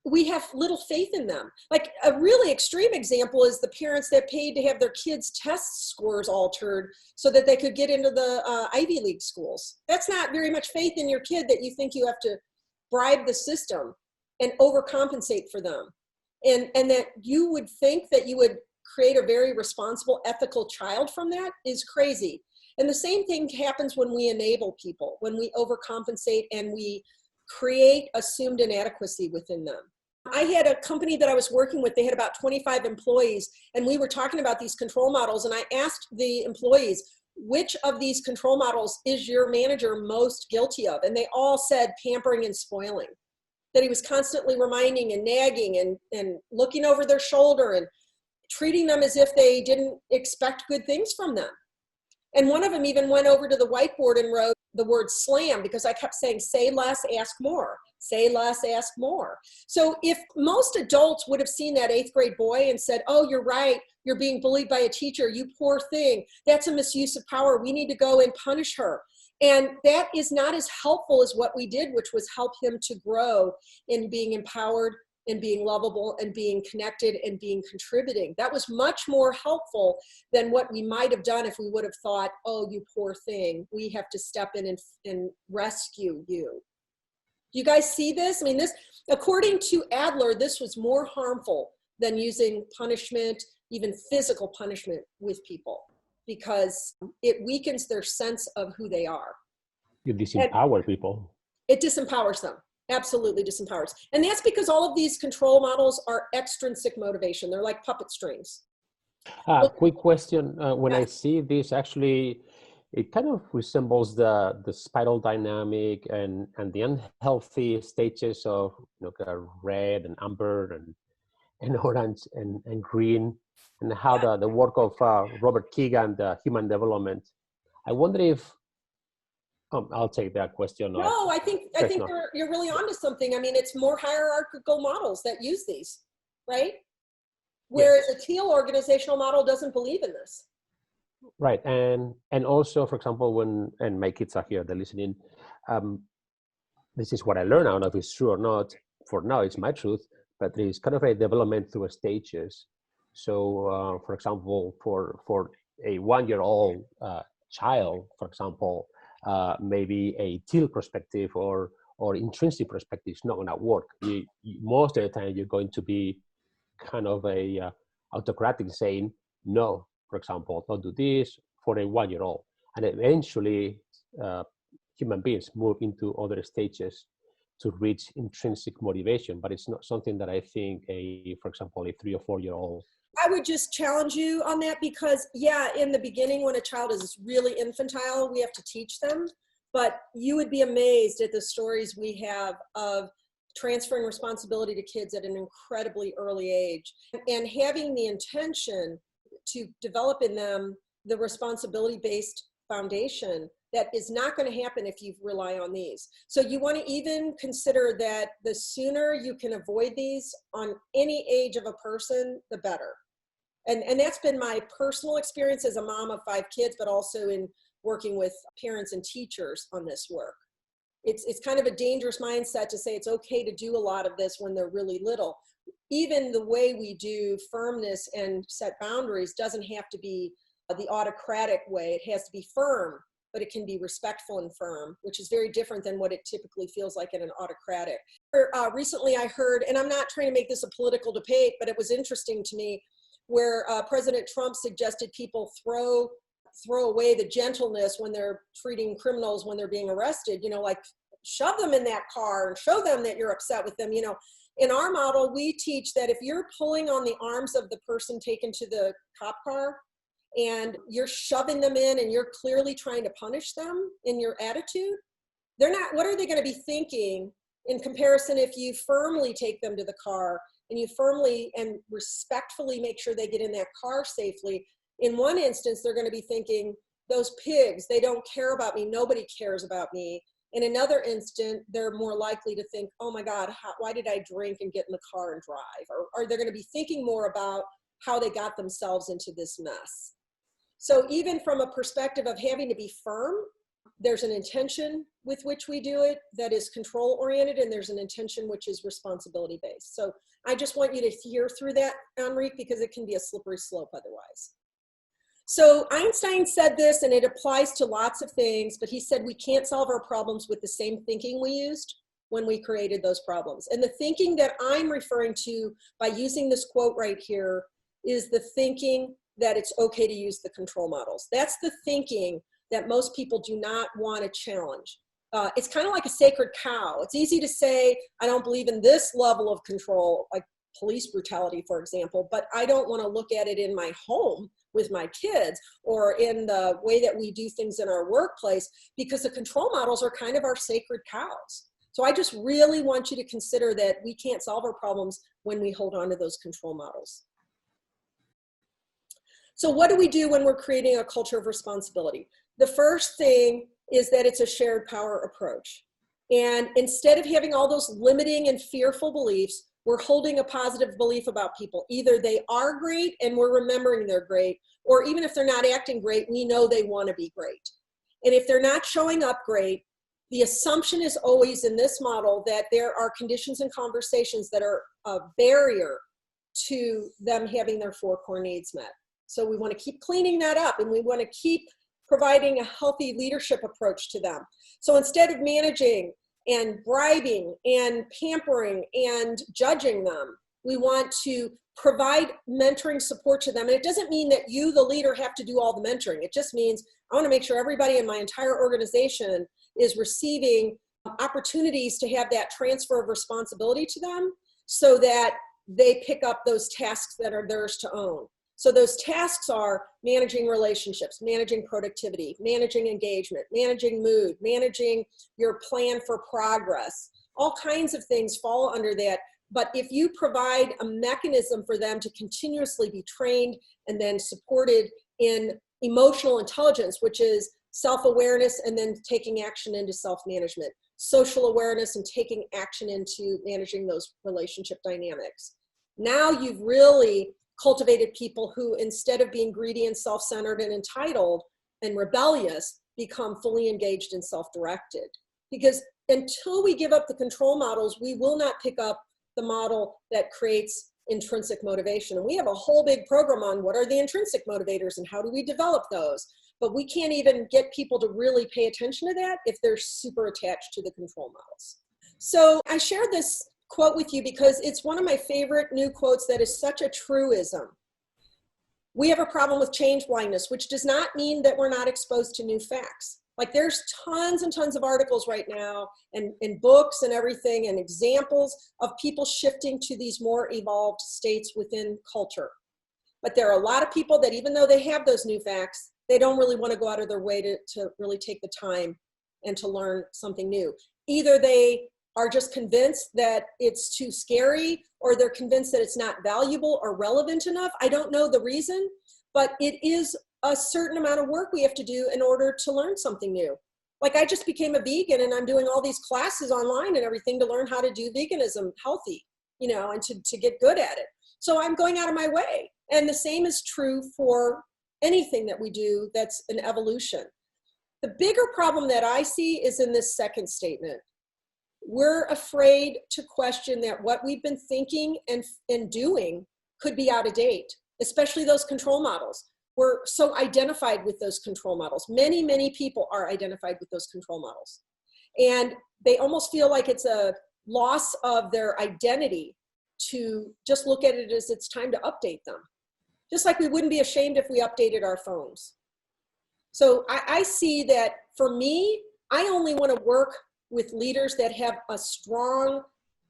we have little faith in them. Like a really extreme example is the parents that paid to have their kids' test scores altered so that they could get into the Ivy League schools. That's not very much faith in your kid that you think you have to bribe the system and overcompensate for them. And that you would think that you would create a very responsible, ethical child from that is crazy. And the same thing happens when we enable people, when we overcompensate and we create assumed inadequacy within them. I had a company that I was working with, they had about 25 employees, and we were talking about these control models, and I asked the employees, which of these control models is your manager most guilty of? And they all said pampering and spoiling, that he was constantly reminding and nagging and looking over their shoulder and treating them as if they didn't expect good things from them. And one of them even went over to the whiteboard and wrote the word slam because I kept saying, say less, ask more. Say less, ask more. So if most adults would have seen that 8th grade boy and said, oh, you're right, you're being bullied by a teacher, you poor thing, that's a misuse of power, we need to go and punish her. And that is not as helpful as what we did, which was help him to grow in being empowered and being lovable and being connected and being contributing. That was much more helpful than what we might have done if we would have thought, oh, you poor thing, we have to step in and rescue you. Do you guys see this? I mean, this, according to Adler, this was more harmful than using punishment, even physical punishment with people, because it weakens their sense of who they are. You disempower people. It disempowers them. Absolutely disempowers. And that's because all of these control models are extrinsic motivation. They're like puppet strings. Quick question. When I see this, actually, it kind of resembles the spiral dynamic and the unhealthy stages of red and amber and orange and green, and how the work of Robert Keegan, the human development. I wonder if I'll take that question. No, I think you're really onto something. I mean, it's more hierarchical models that use these, right? Whereas a teal organizational model doesn't believe in this. Right, and also, for example, and my kids are here, they're listening. This is what I learned. I don't know if it's true or not. For now, it's my truth. But there is kind of a development through stages. So, for example, for a 1-year-old child, for example, maybe a teal perspective or intrinsic perspective is not going to work. Most of the time, you're going to be kind of a autocratic, saying no. For example, don't do this for a 1-year-old, and eventually, human beings move into other stages to reach intrinsic motivation, but it's not something that I think for example, a 3 or 4 year old. I would just challenge you on that because, yeah, in the beginning when a child is really infantile, we have to teach them. But you would be amazed at the stories we have of transferring responsibility to kids at an incredibly early age and having the intention to develop in them the responsibility-based foundation that is not going to happen if you rely on these. So you want to even consider that the sooner you can avoid these on any age of a person, the better. And that's been my personal experience as a mom of 5 kids, but also in working with parents and teachers on this work. It's kind of a dangerous mindset to say it's okay to do a lot of this when they're really little. Even the way we do firmness and set boundaries doesn't have to be the autocratic way. It has to be firm, but it can be respectful and firm, which is very different than what it typically feels like in an autocratic. Recently I heard, and I'm not trying to make this a political debate, but it was interesting to me, where President Trump suggested people throw away the gentleness when they're treating criminals when they're being arrested, like shove them in that car and show them that you're upset with them. In our model, we teach that if you're pulling on the arms of the person taken to the cop car and you're shoving them in and you're clearly trying to punish them in your attitude, what are they going to be thinking in comparison if you firmly take them to the car and you firmly and respectfully make sure they get in that car safely? In one instance, they're going to be thinking, those pigs, they don't care about me. Nobody cares about me. In another instant, they're more likely to think, oh my God, why did I drink and get in the car and drive? Or they're going to be thinking more about how they got themselves into this mess. So even from a perspective of having to be firm, there's an intention with which we do it that is control oriented, and there's an intention which is responsibility based. So I just want you to hear through that, Enrique, because it can be a slippery slope otherwise. So Einstein said this, and it applies to lots of things, but he said we can't solve our problems with the same thinking we used when we created those problems. And the thinking that I'm referring to by using this quote right here is the thinking that it's okay to use the control models. That's the thinking that most people do not want to challenge. It's kind of like a sacred cow. It's easy to say, I don't believe in this level of control, like police brutality, for example, but I don't want to look at it in my home with my kids or in the way that we do things in our workplace, because the control models are kind of our sacred cows. So I just really want you to consider that we can't solve our problems when we hold on to those control models. So what do we do when we're creating a culture of responsibility? The first thing is that it's a shared power approach. And instead of having all those limiting and fearful beliefs, we're holding a positive belief about people. Either they are great and we're remembering they're great, or even if they're not acting great, we know they want to be great. And if they're not showing up great, the assumption is always in this model that there are conditions and conversations that are a barrier to them having their 4 core needs met. So we want to keep cleaning that up, and we want to keep providing a healthy leadership approach to them. So instead of managing and bribing and pampering and judging them, we want to provide mentoring support to them. And it doesn't mean that you, the leader, have to do all the mentoring. It just means I want to make sure everybody in my entire organization is receiving opportunities to have that transfer of responsibility to them so that they pick up those tasks that are theirs to own. So those tasks are managing relationships, managing productivity, managing engagement, managing mood, managing your plan for progress. All kinds of things fall under that. But if you provide a mechanism for them to continuously be trained and then supported in emotional intelligence, which is self-awareness and then taking action into self-management, social awareness and taking action into managing those relationship dynamics. Now you've really cultivated people who, instead of being greedy and self-centered and entitled and rebellious, become fully engaged and self-directed. Because until we give up the control models, we will not pick up the model that creates intrinsic motivation. And we have a whole big program on what are the intrinsic motivators and how do we develop those. But we can't even get people to really pay attention to that if they're super attached to the control models. So I shared this quote with you because it's one of my favorite new quotes that is such a truism. We have a problem with change blindness, which does not mean that we're not exposed to new facts. Like there's tons and tons of articles right now and books and everything and examples of people shifting to these more evolved states within culture. But there are a lot of people that even though they have those new facts, they don't really want to go out of their way to really take the time and to learn something new. Either they are just convinced that it's too scary, or they're convinced that it's not valuable or relevant enough. I don't know the reason, but it is a certain amount of work we have to do in order to learn something new. Like I just became a vegan and I'm doing all these classes online and everything to learn how to do veganism healthy, you know, and to get good at it. So I'm going out of my way. And the same is true for anything that we do that's an evolution. The bigger problem that I see is in this second statement. We're afraid to question that what we've been thinking and doing could be out of date, especially those control models. We're so identified with those control models. Many, many people are identified with those control models. And they almost feel like it's a loss of their identity to just look at it as it's time to update them. Just like we wouldn't be ashamed if we updated our phones. So I see that for me, I only want to work with leaders that have a strong,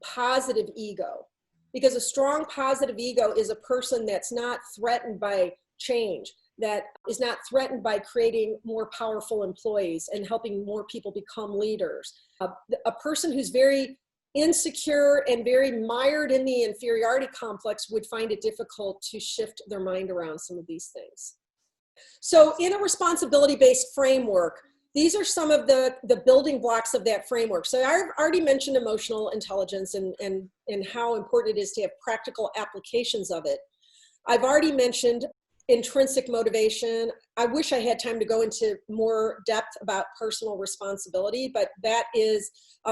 positive ego. Because a strong, positive ego is a person that's not threatened by change, that is not threatened by creating more powerful employees and helping more people become leaders. A person who's very insecure and very mired in the inferiority complex would find it difficult to shift their mind around some of these things. So in a responsibility-based framework, these are some of the building blocks of that framework. So I've already mentioned emotional intelligence and how important it is to have practical applications of it. I've already mentioned intrinsic motivation. I wish I had time to go into more depth about personal responsibility, but that is,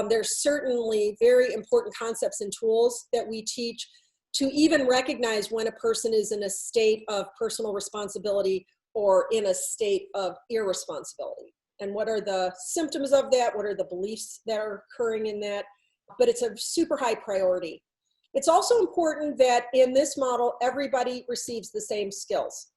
there's certainly very important concepts and tools that we teach to even recognize when a person is in a state of personal responsibility or in a state of irresponsibility. And what are the symptoms of that? What are the beliefs that are occurring in that? But it's a super high priority. It's also important that in this model, everybody receives the same skills.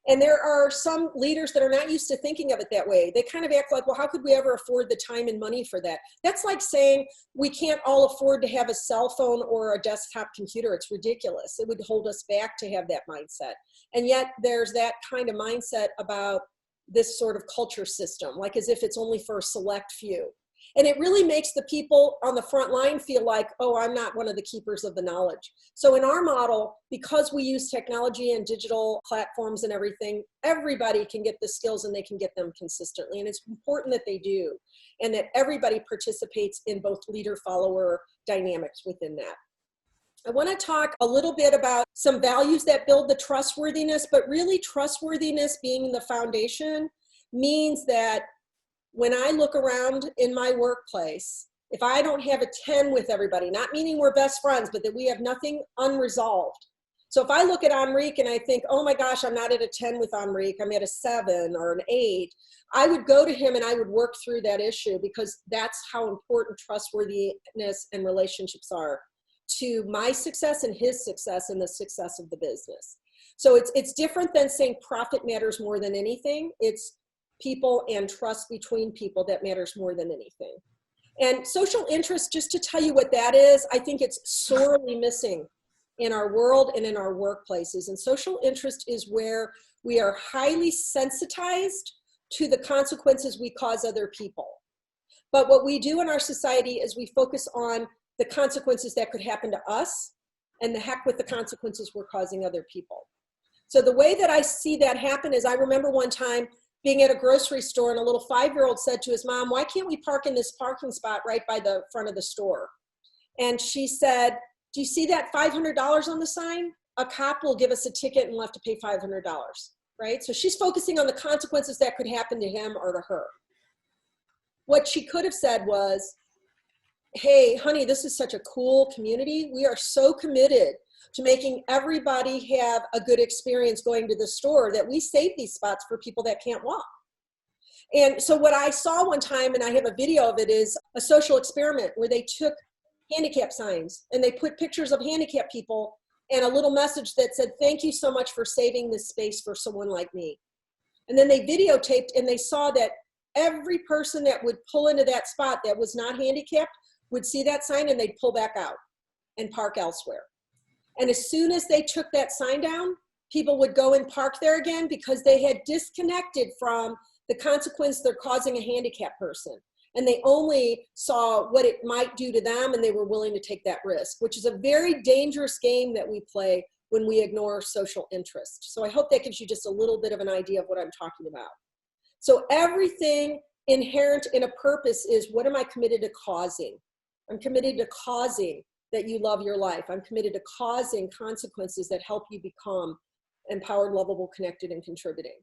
And there are some leaders that are not used to thinking of it that way. They kind of act like, well, how could we ever afford the time and money for that? That's like saying we can't all afford to have a cell phone or a desktop computer. It's ridiculous. It would hold us back to have that mindset. And yet there's that kind of mindset about this sort of culture system, like as if it's only for a select few. And it really makes the people on the front line feel like, oh, I'm not one of the keepers of the knowledge. So in our model, because we use technology and digital platforms and everything, everybody can get the skills and they can get them consistently. And it's important that they do, and that everybody participates in both leader-follower dynamics within that. I want to talk a little bit about some values that build the trustworthiness, but really trustworthiness being the foundation means that when I look around in my workplace, if I don't have a 10 with everybody, not meaning we're best friends, but that we have nothing unresolved. So if I look at Enrique and I think, oh my gosh, I'm not at a 10 with Enrique, I'm at a 7 or an 8, I would go to him and I would work through that issue, because that's how important trustworthiness and relationships are to my success and his success and the success of the business. So it's different than saying profit matters more than anything. It's people and trust between people that matters more than anything. And social interest, just to tell you what that is, I think it's sorely missing in our world and in our workplaces. And social interest is where we are highly sensitized to the consequences we cause other people. But what we do in our society is we focus on the consequences that could happen to us, and the heck with the consequences we're causing other people. So the way that I see that happen is, I remember one time being at a grocery store and a little 5-year-old said to his mom, why can't we park in this parking spot right by the front of the store? And she said, do you see that $500 on the sign? A cop will give us a ticket and we'll have to pay $500, right? So she's focusing on the consequences that could happen to him or to her. What she could have said was, hey, honey, this is such a cool community. We are so committed to making everybody have a good experience going to the store that we save these spots for people that can't walk. And so what I saw one time, and I have a video of it, is a social experiment where they took handicap signs and they put pictures of handicapped people and a little message that said, thank you so much for saving this space for someone like me. And then they videotaped, and they saw that every person that would pull into that spot that was not handicapped would see that sign and they'd pull back out and park elsewhere. And as soon as they took that sign down, people would go and park there again because they had disconnected from the consequence they're causing a handicapped person. And they only saw what it might do to them, and they were willing to take that risk, which is a very dangerous game that we play when we ignore social interest. So I hope that gives you just a little bit of an idea of what I'm talking about. So everything inherent in a purpose is, what am I committed to causing? I'm committed to causing that you love your life. I'm committed to causing consequences that help you become empowered, lovable, connected, and contributing.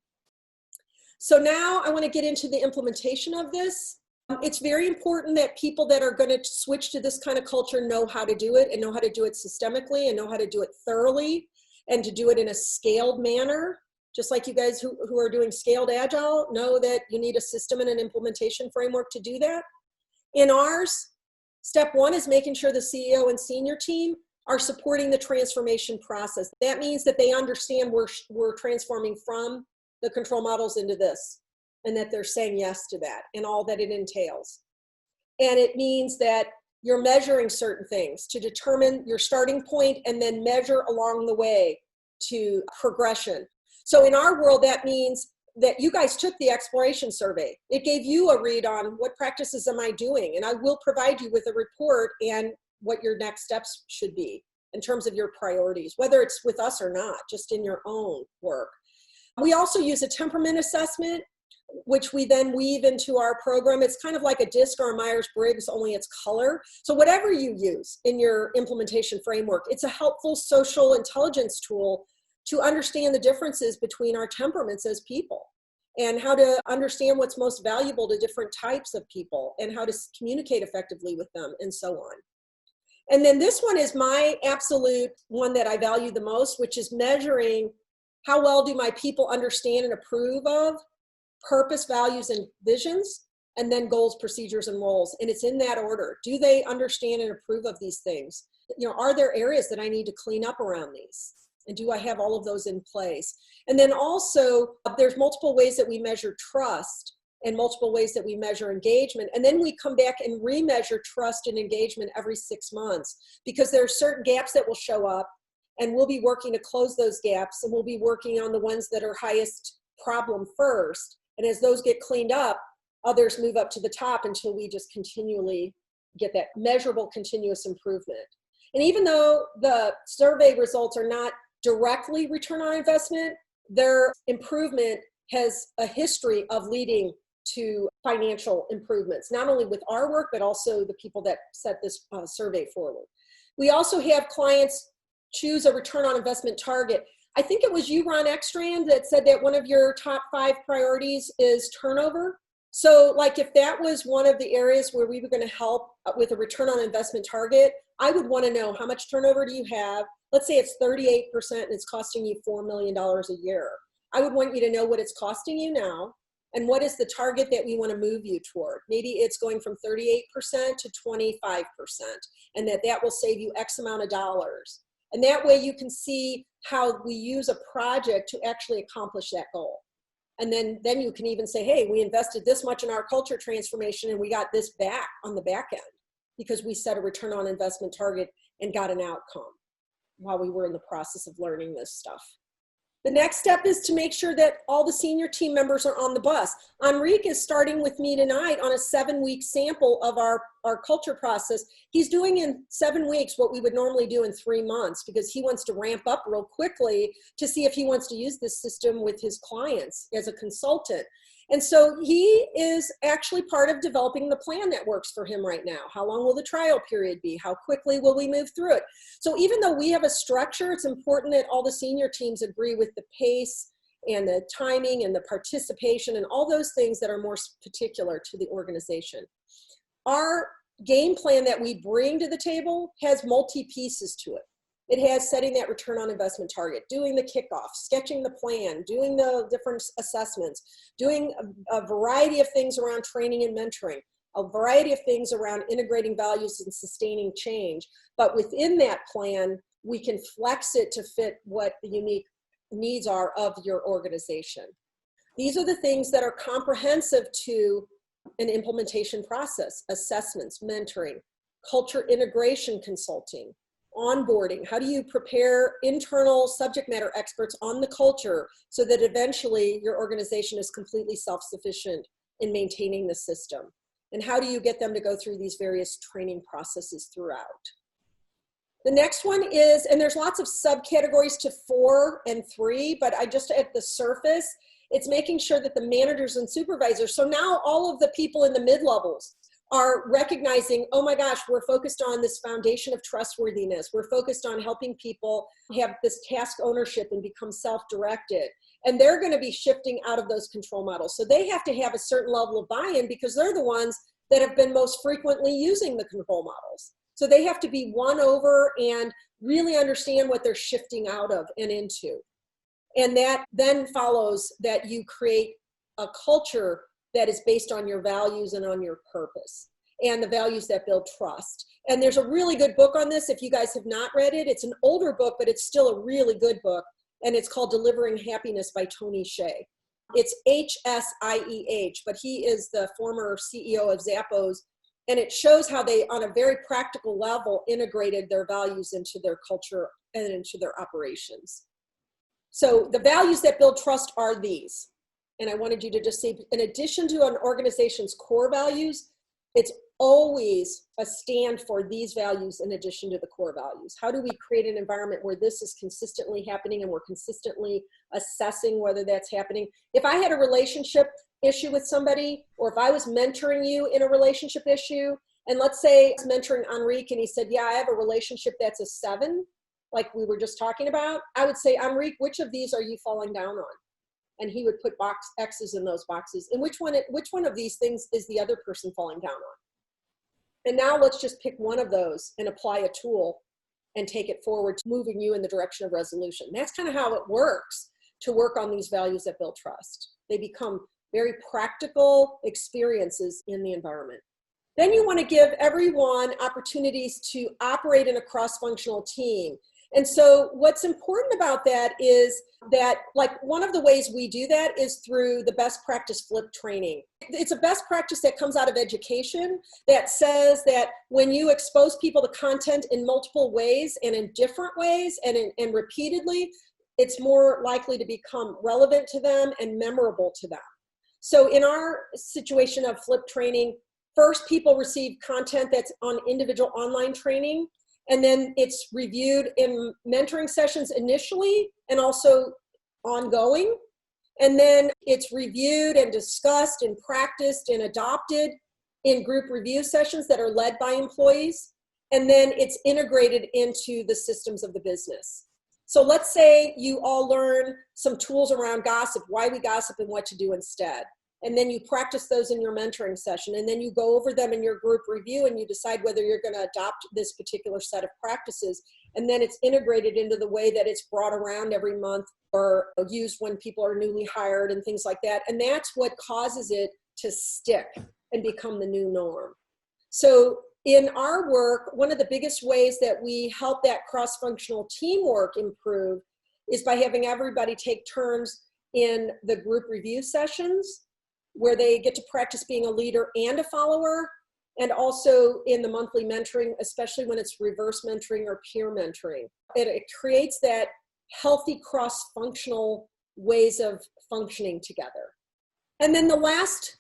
So now I want to get into the implementation of this. It's very important that people that are going to switch to this kind of culture know how to do it, and know how to do it systemically, and know how to do it thoroughly, and to do it in a scaled manner. Just like you guys who are doing scaled agile know that you need a system and an implementation framework to do that. In ours, step one is making sure the CEO and senior team are supporting the transformation process. That means that they understand we're transforming from the control models into this, and that they're saying yes to that and all that it entails. And it means that you're measuring certain things to determine your starting point and then measure along the way to progression. So in our world, that means that you guys took the exploration survey. It gave you a read on what practices am I doing, and I will provide you with a report and what your next steps should be in terms of your priorities, whether it's with us or not, just in your own work. We also use a temperament assessment, which we then weave into our program. It's kind of like a DISC or a Myers-Briggs, only it's color. So whatever you use in your implementation framework, it's a helpful social intelligence tool to understand the differences between our temperaments as people, and how to understand what's most valuable to different types of people, and how to communicate effectively with them, and so on. And then this one is my absolute one that I value the most, which is measuring how well do my people understand and approve of purpose, values, and visions, and then goals, procedures, and roles. And it's in that order. Do they understand and approve of these things? You know, are there areas that I need to clean up around these? And do I have all of those in place? And then also, there's multiple ways that we measure trust and multiple ways that we measure engagement. And then we come back and remeasure trust and engagement every 6 months, because there are certain gaps that will show up, and we'll be working to close those gaps, and we'll be working on the ones that are highest problem first. And as those get cleaned up, others move up to the top until we just continually get that measurable continuous improvement. And even though the survey results are not directly return on investment, their improvement has a history of leading to financial improvements, not only with our work, but also the people that set this survey forward. We also have clients choose a return on investment target. I think it was you, Ron Ekstrand, that said that one of your top 5 priorities is turnover. So like if that was one of the areas where we were going to help with a return on investment target, I would want to know, how much turnover do you have? Let's say it's 38% and it's costing you $4 million a year. I would want you to know what it's costing you now, and what is the target that we want to move you toward. Maybe it's going from 38% to 25%, and that will save you X amount of dollars. And that way you can see how we use a project to actually accomplish that goal. And then you can even say, hey, we invested this much in our culture transformation and we got this back on the back end because we set a return on investment target and got an outcome while we were in the process of learning this stuff. The next step is to make sure that all the senior team members are on the bus. Enrique is starting with me tonight on a 7-week sample of our culture process. He's doing in 7 weeks what we would normally do in 3 months, because he wants to ramp up real quickly to see if he wants to use this system with his clients as a consultant. And so he is actually part of developing the plan that works for him right now. How long will the trial period be? How quickly will we move through it? So even though we have a structure, it's important that all the senior teams agree with the pace and the timing and the participation and all those things that are more particular to the organization. Our game plan that we bring to the table has multi-pieces to it. It has setting that return on investment target, doing the kickoff, sketching the plan, doing the different assessments, doing a variety of things around training and mentoring, a variety of things around integrating values and sustaining change. But within that plan, we can flex it to fit what the unique needs are of your organization. These are the things that are comprehensive to an implementation process: assessments, mentoring, culture integration consulting, onboarding. How do you prepare internal subject matter experts on the culture so that eventually your organization is completely self-sufficient in maintaining the system? And how do you get them to go through these various training processes throughout? The next one is, and there's lots of subcategories to 4 and 3, but I just at the surface, it's making sure that the managers and supervisors, so now all of the people in the mid-levels are recognizing, oh my gosh, we're focused on this foundation of trustworthiness. We're focused on helping people have this task ownership and become self-directed. And they're going to be shifting out of those control models. So they have to have a certain level of buy-in because they're the ones that have been most frequently using the control models. So they have to be won over and really understand what they're shifting out of and into. And that then follows that you create a culture that is based on your values and on your purpose and the values that build trust. And there's a really good book on this if you guys have not read it. It's an older book, but it's still a really good book. And it's called Delivering Happiness by Tony Hsieh. It's Hsieh, but he is the former CEO of Zappos. And it shows how they, on a very practical level, integrated their values into their culture and into their operations. So the values that build trust are these. And I wanted you to just see, in addition to an organization's core values, it's always a stand for these values in addition to the core values. How do we create an environment where this is consistently happening and we're consistently assessing whether that's happening? If I had a relationship issue with somebody, or if I was mentoring you in a relationship issue, and let's say I was mentoring Enrique and he said, yeah, I have a relationship that's a 7, like we were just talking about, I would say, Enrique, which of these are you falling down on? And he would put box X's in those boxes. And which one of these things is the other person falling down on? And now let's just pick one of those and apply a tool and take it forward to moving you in the direction of resolution. That's kind of how it works to work on these values that build trust. They become very practical experiences in the environment. Then you want to give everyone opportunities to operate in a cross-functional team. And so what's important about that is that, like, one of the ways we do that is through the best practice flip training. It's a best practice that comes out of education that says that when you expose people to content in multiple ways and in different ways and repeatedly, it's more likely to become relevant to them and memorable to them. So in our situation of flip training, first people receive content that's on individual online training, and then it's reviewed in mentoring sessions initially and also ongoing. And then it's reviewed and discussed and practiced and adopted in group review sessions that are led by employees. And then it's integrated into the systems of the business. So let's say you all learn some tools around gossip, why we gossip and what to do instead. And then you practice those in your mentoring session, and then you go over them in your group review and you decide whether you're going to adopt this particular set of practices. And then it's integrated into the way that it's brought around every month or used when people are newly hired and things like that. And that's what causes it to stick and become the new norm. So in our work, one of the biggest ways that we help that cross-functional teamwork improve is by having everybody take turns in the group review sessions, where they get to practice being a leader and a follower, and also in the monthly mentoring, especially when it's reverse mentoring or peer mentoring. It creates that healthy cross-functional ways of functioning together. And then the last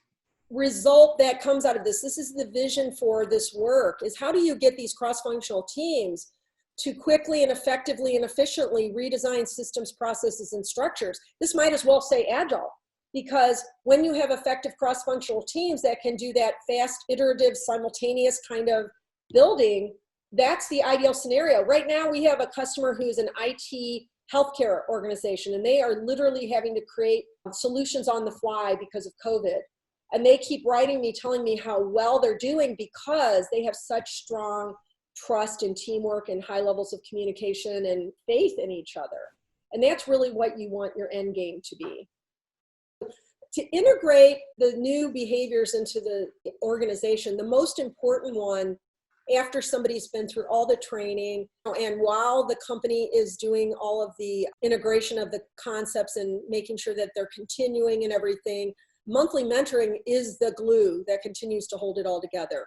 result that comes out of this is the vision for this work, is how do you get these cross-functional teams to quickly and effectively and efficiently redesign systems, processes, and structures? This might as well say agile. Because when you have effective cross-functional teams that can do that fast, iterative, simultaneous kind of building, that's the ideal scenario. Right now, we have a customer who's an IT healthcare organization, and they are literally having to create solutions on the fly because of COVID. And they keep writing me, telling me how well they're doing because they have such strong trust and teamwork and high levels of communication and faith in each other. And that's really what you want your end game to be. To integrate the new behaviors into the organization, the most important one after somebody's been through all the training and while the company is doing all of the integration of the concepts and making sure that they're continuing and everything, monthly mentoring is the glue that continues to hold it all together.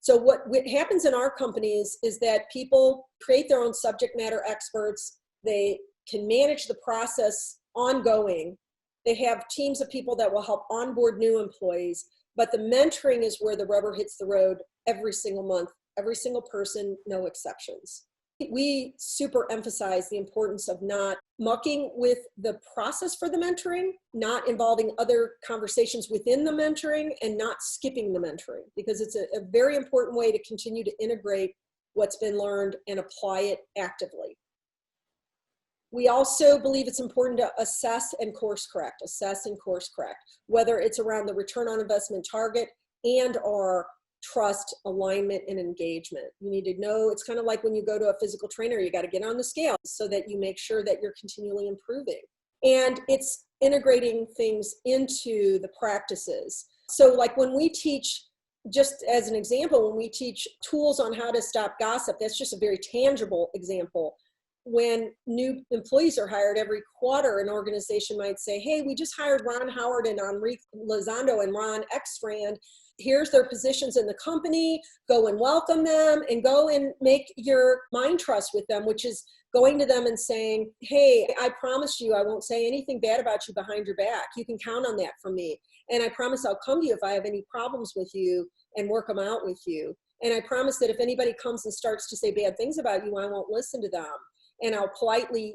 So what happens in our companies is that people create their own subject matter experts. They can manage the process ongoing. They have teams of people that will help onboard new employees, but the mentoring is where the rubber hits the road every single month, every single person, no exceptions. We super emphasize the importance of not mucking with the process for the mentoring, not involving other conversations within the mentoring, and not skipping the mentoring, because it's a very important way to continue to integrate what's been learned and apply it actively. We also believe it's important to assess and course correct, whether it's around the return on investment target and or trust, alignment, and engagement. You need to know, it's kind of like when you go to a physical trainer, you got to get on the scale so that you make sure that you're continually improving. And it's integrating things into the practices. So like when we teach, just as an example, when we teach tools on how to stop gossip, that's just a very tangible example. When new employees are hired every quarter, an organization might say, hey, we just hired Ron Howard and Enrique Lozando and Ron Exstrand. Here's their positions in the company. Go and welcome them and go and make your mind trust with them, which is going to them and saying, hey, I promise you I won't say anything bad about you behind your back. You can count on that from me. And I promise I'll come to you if I have any problems with you and work them out with you. And I promise that if anybody comes and starts to say bad things about you, I won't listen to them. And I'll politely,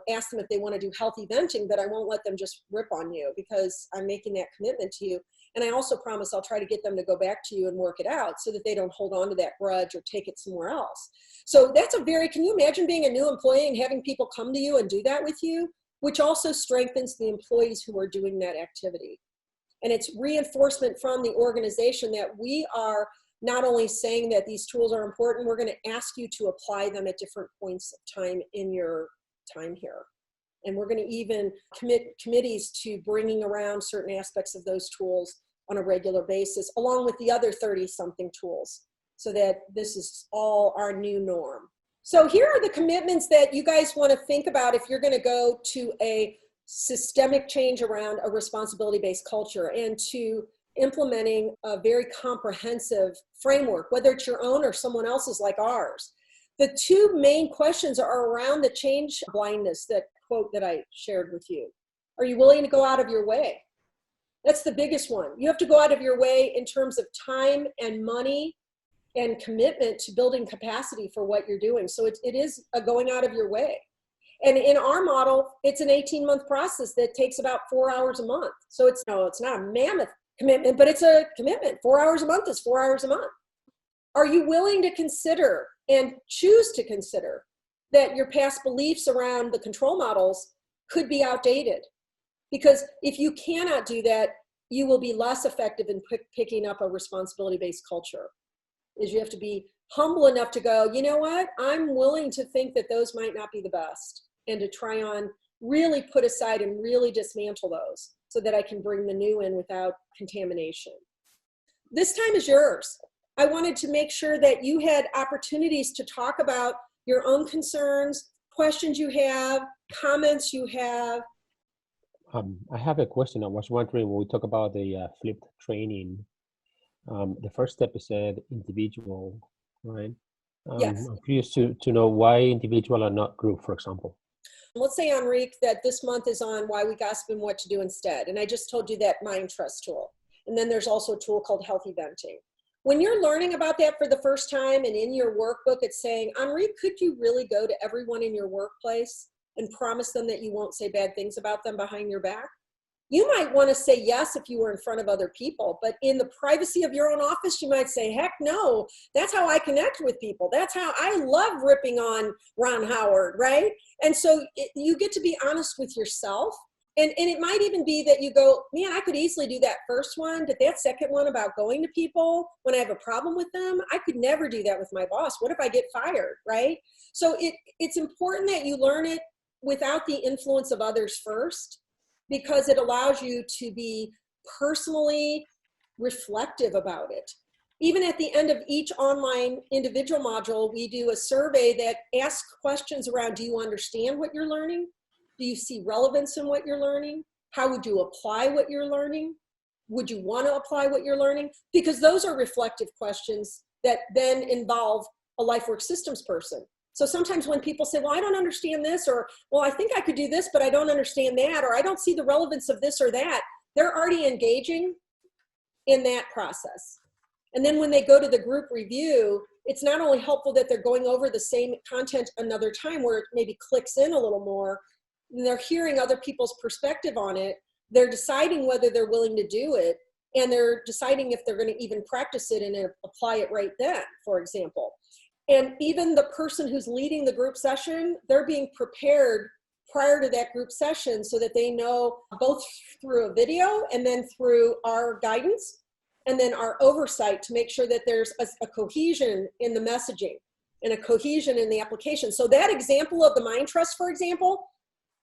ask them if they want to do healthy venting, but I won't let them just rip on you because I'm making that commitment to you. And I also promise I'll try to get them to go back to you and work it out so that they don't hold on to that grudge or take it somewhere else. So that's can you imagine being a new employee and having people come to you and do that with you, which also strengthens the employees who are doing that activity. And it's reinforcement from the organization that we are not only saying that these tools are important, we're going to ask you to apply them at different points of time in your time here. And we're going to even commit committees to bringing around certain aspects of those tools on a regular basis, along with the other 30-something tools, so that this is all our new norm. So here are the commitments that you guys want to think about if you're going to go to a systemic change around a responsibility-based culture and to implementing a very comprehensive framework, whether it's your own or someone else's like ours. The two main questions are around the change blindness, that quote that I shared with you. Are you willing to go out of your way? That's the biggest one. You have to go out of your way in terms of time and money and commitment to building capacity for what you're doing. So it is a going out of your way. And in our model, it's an 18-month process that takes about 4 hours a month. So it's not a mammoth commitment, but it's a commitment. 4 hours a month is 4 hours a month. Are you willing to consider and choose to consider that your past beliefs around the control models could be outdated? Because if you cannot do that, you will be less effective in picking up a responsibility-based culture. You have to be humble enough to go, you know what? I'm willing to think that those might not be the best, and to try on really put aside and really dismantle those so that I can bring the new in without contamination. This time is yours. I wanted to make sure that you had opportunities to talk about your own concerns, questions you have, comments you have. I have a question. I was wondering, when we talk about the flipped training, the first step is said individual, right? Yes. I'm curious to know why individual and not group, for example. Let's say, Enrique, that this month is on why we gossip and what to do instead. And I just told you that mind trust tool. And then there's also a tool called healthy venting. When you're learning about that for the first time and in your workbook, it's saying, Enrique, could you really go to everyone in your workplace and promise them that you won't say bad things about them behind your back? You might want to say yes if you were in front of other people, but in the privacy of your own office, you might say, heck no, that's how I connect with people. That's how I love ripping on Ron Howard, right? And so you get to be honest with yourself. And it might even be that you go, man, I could easily do that first one, but that second one about going to people when I have a problem with them, I could never do that with my boss. What if I get fired, right? So it's important that you learn it without the influence of others first, because it allows you to be personally reflective about it. Even at the end of each online individual module, we do a survey that asks questions around, do you understand what you're learning? Do you see relevance in what you're learning? How would you apply what you're learning? Would you want to apply what you're learning? Because those are reflective questions that then involve a Lifework systems person. So sometimes when people say, well, I don't understand this, or, well, I think I could do this, but I don't understand that, or I don't see the relevance of this or that, they're already engaging in that process. And then when they go to the group review, it's not only helpful that they're going over the same content another time where it maybe clicks in a little more, and they're hearing other people's perspective on it, they're deciding whether they're willing to do it, and they're deciding if they're going to even practice it and apply it right then, for example. And even the person who's leading the group session, they're being prepared prior to that group session so that they know, both through a video and then through our guidance and then our oversight, to make sure that there's a cohesion in the messaging and a cohesion in the application. So that example of the mind trust, for example,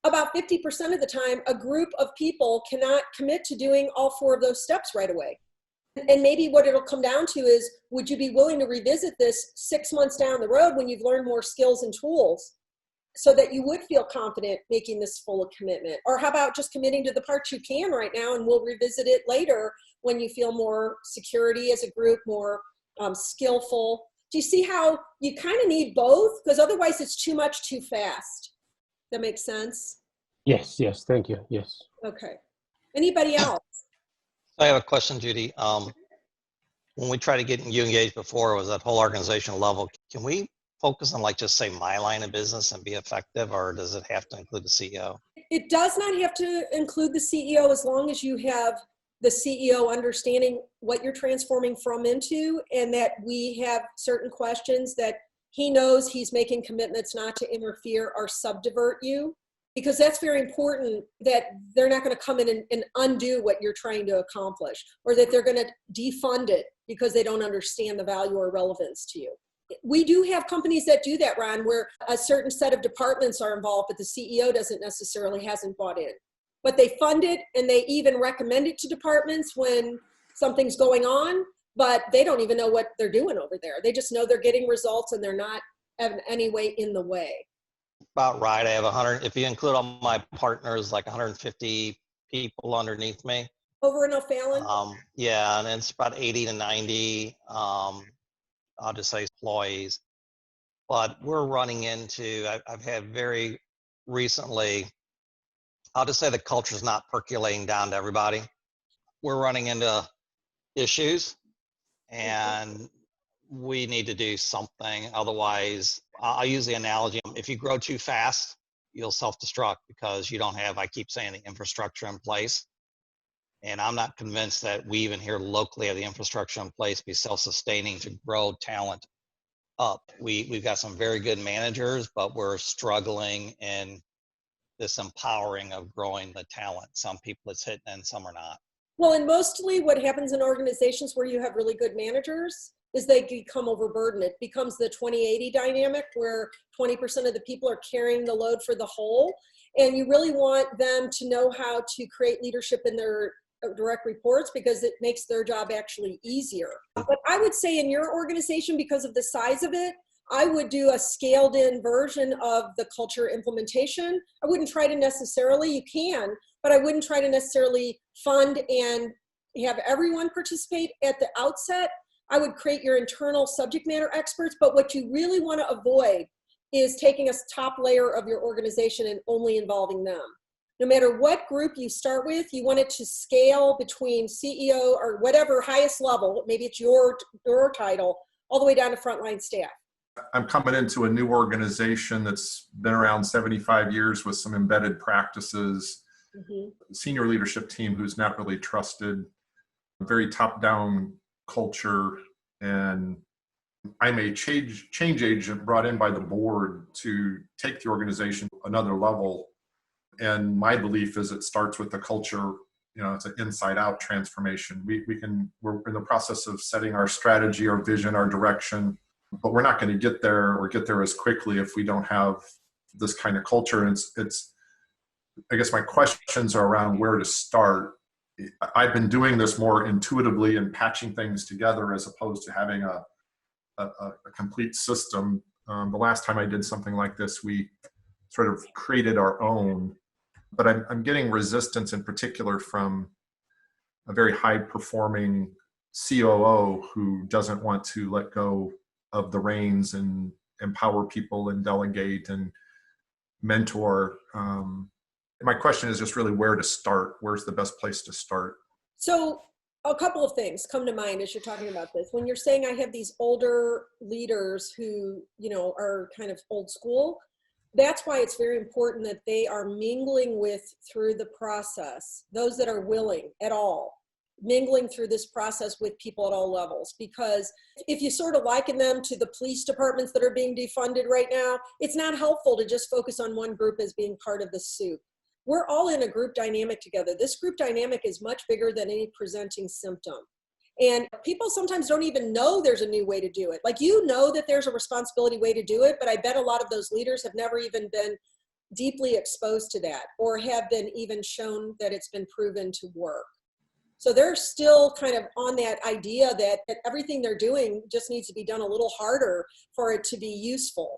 about 50% of the time, a group of people cannot commit to doing all 4 of those steps right away. And maybe what it'll come down to is, would you be willing to revisit this 6 months down the road when you've learned more skills and tools so that you would feel confident making this full commitment? Or how about just committing to the parts you can right now, and we'll revisit it later when you feel more security as a group, more skillful. Do you see how you kind of need both? Because otherwise it's too much too fast. That makes sense? Yes, yes, thank you, yes. Okay. Anybody else? I have a question, Judy. When we try to get you engaged before, was that whole organizational level, can we focus on, like, just say my line of business and be effective, or does it have to include the CEO? It does not have to include the CEO, as long as you have the CEO understanding what you're transforming from into, and that we have certain questions that he knows he's making commitments not to interfere or subdivert you. Because that's very important, that they're not going to come in and undo what you're trying to accomplish, or that they're going to defund it because they don't understand the value or relevance to you. We do have companies that do that, Ron, where a certain set of departments are involved, but the CEO hasn't bought in. But they fund it, and they even recommend it to departments when something's going on, but they don't even know what they're doing over there. They just know they're getting results, and they're not in any way in the way. About right. I have 100, if you include all my partners, like 150 people underneath me. Over in O'Fallon? Yeah, and it's about 80 to 90, I'll just say, employees. But we're running into, I've had very recently, I'll just say the culture's not percolating down to everybody. We're running into issues, and we need to do something. Otherwise, I'll use the analogy, if you grow too fast, you'll self-destruct because you don't have, I keep saying, the infrastructure in place. And I'm not convinced that we even here locally have the infrastructure in place to be self-sustaining to grow talent up. We've got some very good managers, but we're struggling in this empowering of growing the talent. Some people it's hitting and some are not. Well, and mostly what happens in organizations where you have really good managers is they become overburdened. It becomes the 20-80 dynamic, where 20% of the people are carrying the load for the whole. And you really want them to know how to create leadership in their direct reports, because it makes their job actually easier. But I would say in your organization, because of the size of it, I would do a scaled in version of the culture implementation. I wouldn't try to necessarily, you can, but I wouldn't try to necessarily fund and have everyone participate at the outset. I would create your internal subject matter experts, but what you really want to avoid is taking a top layer of your organization and only involving them. No matter what group you start with, you want it to scale between CEO or whatever highest level, maybe it's your title, all the way down to frontline staff. I'm coming into a new organization that's been around 75 years with some embedded practices, senior leadership team who's not really trusted, very top-down culture, and I'm a change agent brought in by the board to take the organization to another level. And my belief is it starts with the culture. You know, it's an inside-out transformation. We're in the process of setting our strategy, our vision, our direction, but we're not going to get there as quickly if we don't have this kind of culture. And it's I guess my questions are around where to start. I've been doing this more intuitively and patching things together as opposed to having a complete system. The last time I did something like this, we sort of created our own, but I'm getting resistance in particular from a very high performing COO who doesn't want to let go of the reins and empower people and delegate and mentor. My question is just really where to start. Where's the best place to start? So a couple of things come to mind as you're talking about this. When you're saying I have these older leaders who, are kind of old school, that's why it's very important that they are mingling with through the process, those that are willing at all, mingling through this process with people at all levels. Because if you sort of liken them to the police departments that are being defunded right now, it's not helpful to just focus on one group as being part of the soup. We're all in a group dynamic together. This group dynamic is much bigger than any presenting symptom. And people sometimes don't even know there's a new way to do it. Like, that there's a responsibility way to do it, but I bet a lot of those leaders have never even been deeply exposed to that or have been even shown that it's been proven to work. So they're still kind of on that idea that everything they're doing just needs to be done a little harder for it to be useful.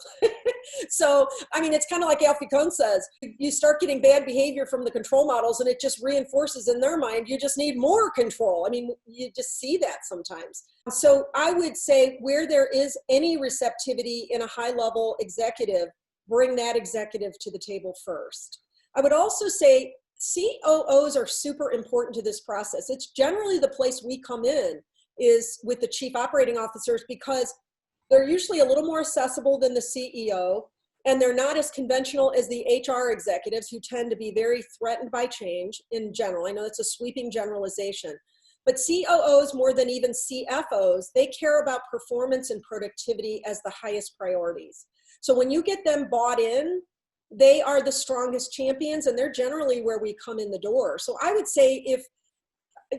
So, it's kind of like Alfie Kohn says, you start getting bad behavior from the control models and it just reinforces in their mind, you just need more control. You just see that sometimes. So I would say where there is any receptivity in a high-level executive, bring that executive to the table first. I would also say COOs are super important to this process. It's generally the place we come in is with the chief operating officers because they're usually a little more accessible than the CEO, and they're not as conventional as the HR executives who tend to be very threatened by change in general. I know that's a sweeping generalization, but COOs more than even CFOs, they care about performance and productivity as the highest priorities. So when you get them bought in, they are the strongest champions, and they're generally where we come in the door. So I would say if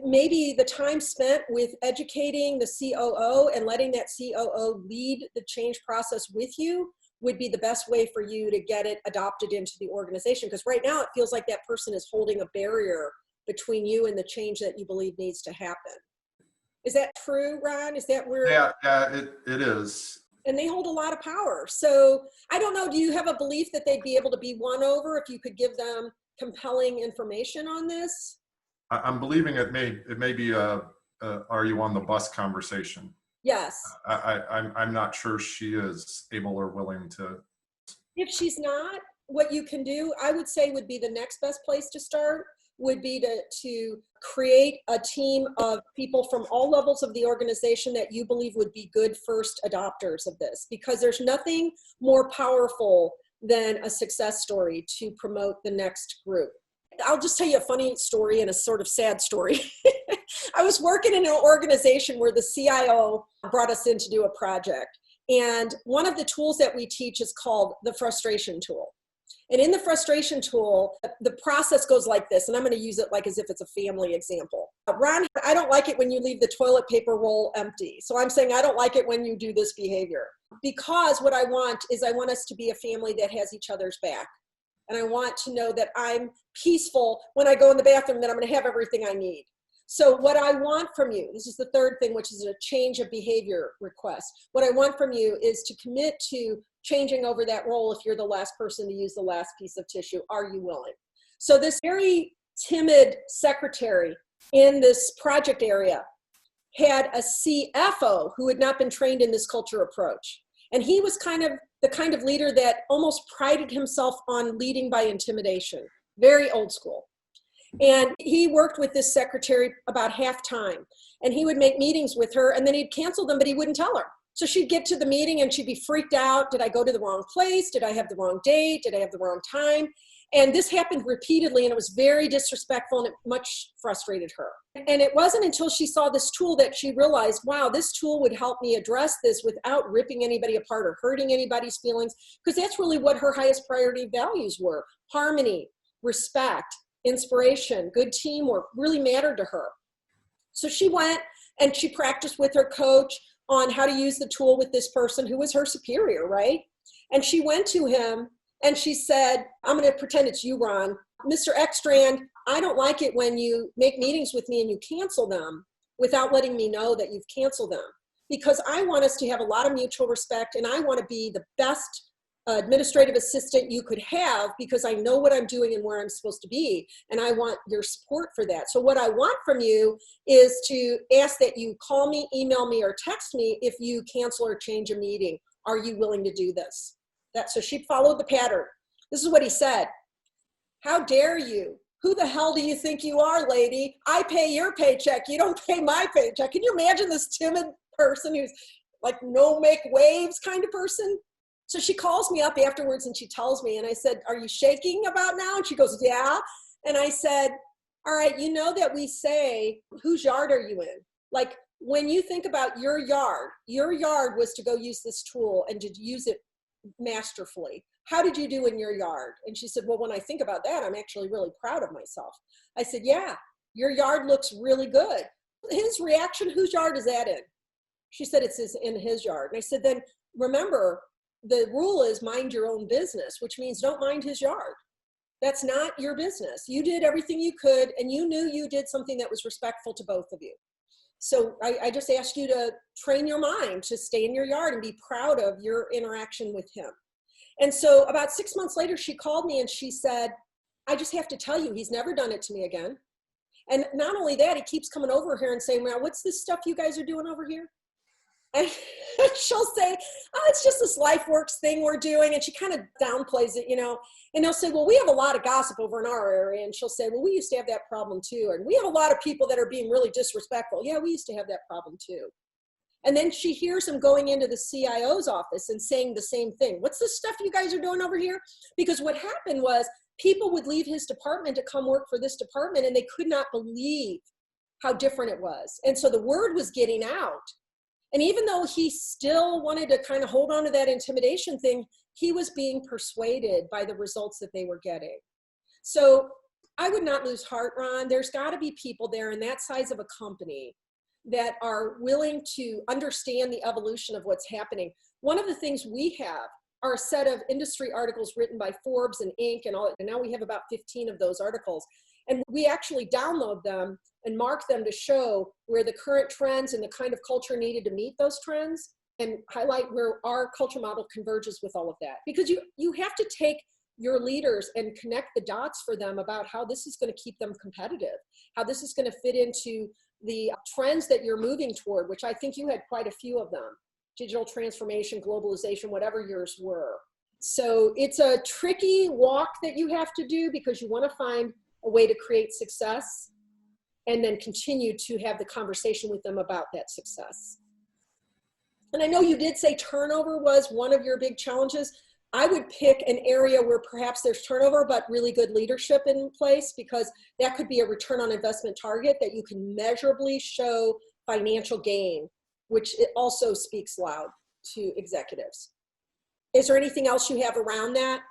maybe the time spent with educating the COO and letting that COO lead the change process with you would be the best way for you to get it adopted into the organization. Because right now it feels like that person is holding a barrier between you and the change that you believe needs to happen. Is that true, Ron? Is that where? Yeah, it is. And they hold a lot of power. So I don't know, do you have a belief that they'd be able to be won over if you could give them compelling information on this? I'm believing it may be a are you on the bus conversation. Yes. I'm not sure she is able or willing to. If she's not, what you can do, I would say would be the next best place to start would be to create a team of people from all levels of the organization that you believe would be good first adopters of this, because there's nothing more powerful than a success story to promote the next group. I'll just tell you a funny story and a sort of sad story. I was working in an organization where the CIO brought us in to do a project. And one of the tools that we teach is called the frustration tool. And in the frustration tool, the process goes like this, and I'm going to use it like as if it's a family example. Ron, I don't like it when you leave the toilet paper roll empty. So I'm saying I don't like it when you do this behavior. Because what I want us to be a family that has each other's back. And I want to know that I'm peaceful when I go in the bathroom, that I'm going to have everything I need. So what I want from you, this is the third thing, which is a change of behavior request. What I want from you is to commit to changing over that role if you're the last person to use the last piece of tissue. Are you willing? So this very timid secretary in this project area had a CFO who had not been trained in this culture approach. And he was the kind of leader that almost prided himself on leading by intimidation, very old school. And he worked with this secretary about half time, and he would make meetings with her, and then he'd cancel them, but he wouldn't tell her. So she'd get to the meeting and she'd be freaked out. Did I go to the wrong place? Did I have the wrong date? Did I have the wrong time? And this happened repeatedly, and it was very disrespectful, and it much frustrated her. And it wasn't until she saw this tool that she realized, wow, this tool would help me address this without ripping anybody apart or hurting anybody's feelings, because that's really what her highest priority values were. Harmony, respect, inspiration, good teamwork really mattered to her. So she went and she practiced with her coach on how to use the tool with this person who was her superior, right? And she went to him and she said, I'm going to pretend it's you, Ron. Mr. Ekstrand, I don't like it when you make meetings with me and you cancel them without letting me know that you've canceled them, because I want us to have a lot of mutual respect, and I want to be the best administrative assistant you could have, because I know what I'm doing and where I'm supposed to be, and I want your support for that. So what I want from you is to ask that you call me, email me, or text me if you cancel or change a meeting. Are you willing to do this? So she followed the pattern. This is what he said. How dare you? Who the hell do you think you are, lady? I pay your paycheck. You don't pay my paycheck. Can you imagine this timid person who's like no make waves kind of person? So she calls me up afterwards and she tells me, and I said, are you shaking about now? And she goes, yeah. And I said, all right, you know that we say, whose yard are you in? Like, when you think about your yard was to go use this tool and to use it masterfully. How did you do in your yard? And she said, well, when I think about that, I'm actually really proud of myself. I said, yeah, your yard looks really good. His reaction, whose yard is that in? She said, it's in his yard. And I said, then remember, the rule is mind your own business, which means don't mind his yard. That's not your business. You did everything you could, and you knew you did something that was respectful to both of you. So I just ask you to train your mind to stay in your yard and be proud of your interaction with him. And so about 6 months later, she called me and she said, I just have to tell you, he's never done it to me again. And not only that, he keeps coming over here and saying, well, what's this stuff you guys are doing over here? And she'll say, oh, it's just this Lifeworks thing we're doing. And she kind of downplays it, you know. And they'll say, well, we have a lot of gossip over in our area. And she'll say, well, we used to have that problem too. And we have a lot of people that are being really disrespectful. Yeah, we used to have that problem too. And then she hears him going into the CIO's office and saying the same thing. What's this stuff you guys are doing over here? Because what happened was people would leave his department to come work for this department, and they could not believe how different it was. And so the word was getting out. And even though he still wanted to kind of hold on to that intimidation thing, he was being persuaded by the results that they were getting. So I would not lose heart, Ron. There's got to be people there in that size of a company that are willing to understand the evolution of what's happening. One of the things we have are a set of industry articles written by Forbes and Inc. and all, and now we have about 15 of those articles. And we actually download them and mark them to show where the current trends and the kind of culture needed to meet those trends, and highlight where our culture model converges with all of that. Because you have to take your leaders and connect the dots for them about how this is going to keep them competitive, how this is going to fit into the trends that you're moving toward, which I think you had quite a few of them: digital transformation, globalization, whatever yours were. So it's a tricky walk that you have to do, because you want to find a way to create success and then continue to have the conversation with them about that success. And I know you did say turnover was one of your big challenges. I would pick an area where perhaps there's turnover, but really good leadership in place, because that could be a return on investment target that you can measurably show financial gain, which it also speaks loud to executives. Is there anything else you have around that?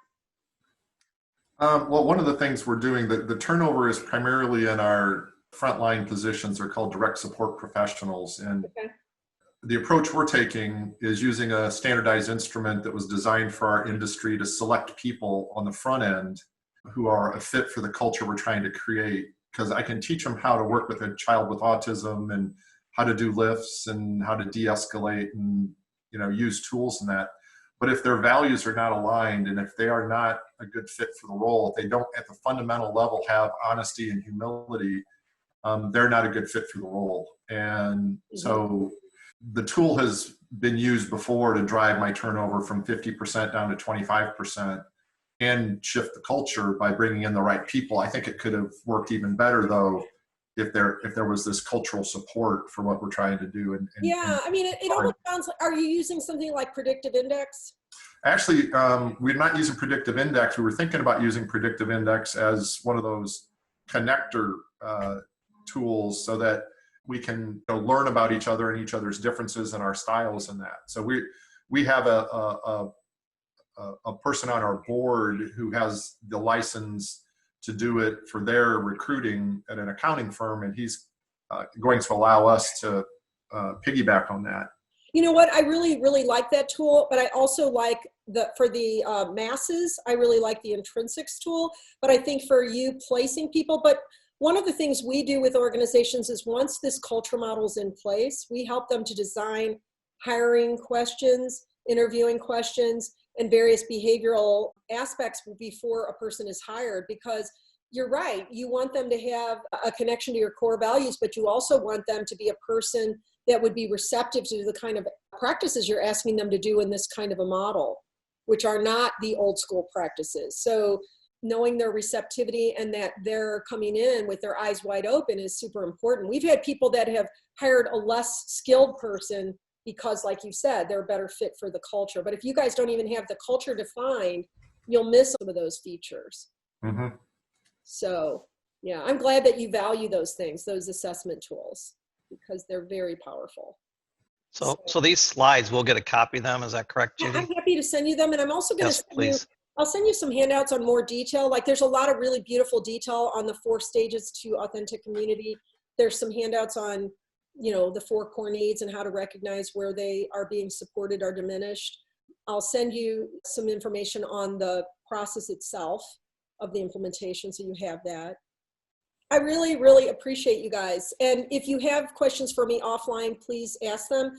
Well, one of the things we're doing, the turnover is primarily in our frontline positions. They're called direct support professionals. And Okay. the approach we're taking is using a standardized instrument that was designed for our industry to select people on the front end who are a fit for the culture we're trying to create. Because I can teach them how to work with a child with autism and how to do lifts and how to de-escalate and, you know, use tools and that. But if their values are not aligned, and if they are not a good fit for the role, if they don't at the fundamental level have honesty and humility, they're not a good fit for the role. And so the tool has been used before to drive my turnover from 50% down to 25% and shift the culture by bringing in the right people. I think it could have worked even better, though, if there was this cultural support for what we're trying to do. Yeah, I mean, it almost sounds like, are you using something like predictive index? Actually, we're not using predictive index. We were thinking about using predictive index as one of those connector tools, so that we can, you know, learn about each other and each other's differences and our styles and that. So we have a person on our board who has the license to do it for their recruiting at an accounting firm, and he's going to allow us to piggyback on that. You know what? I really, really like that tool, but I also like for the masses, I really like the intrinsics tool, but I think for you placing people, but one of the things we do with organizations is once this culture model is in place, we help them to design hiring questions, interviewing questions, and various behavioral aspects before a person is hired, because you're right. You want them to have a connection to your core values, but you also want them to be a person that would be receptive to the kind of practices you're asking them to do in this kind of a model, which are not the old school practices. So knowing their receptivity and that they're coming in with their eyes wide open is super important. We've had people that have hired a less skilled person because, like you said, they're a better fit for the culture. But if you guys don't even have the culture defined, you'll miss some of those features. Mm-hmm. So yeah, I'm glad that you value those things, those assessment tools, because they're very powerful. So these slides, we'll get a copy of them. Is that correct, Yeah, Judy? I'm happy to send you them. And I'm also going to Yes, please. I'll send you some handouts on more detail. Like there's a lot of really beautiful detail on the 4 stages to authentic community. There's some handouts on, the 4 core needs and how to recognize where they are being supported or diminished. I'll send you some information on the process itself of the implementation so you have that. I really, really appreciate you guys. And if you have questions for me offline, please ask them.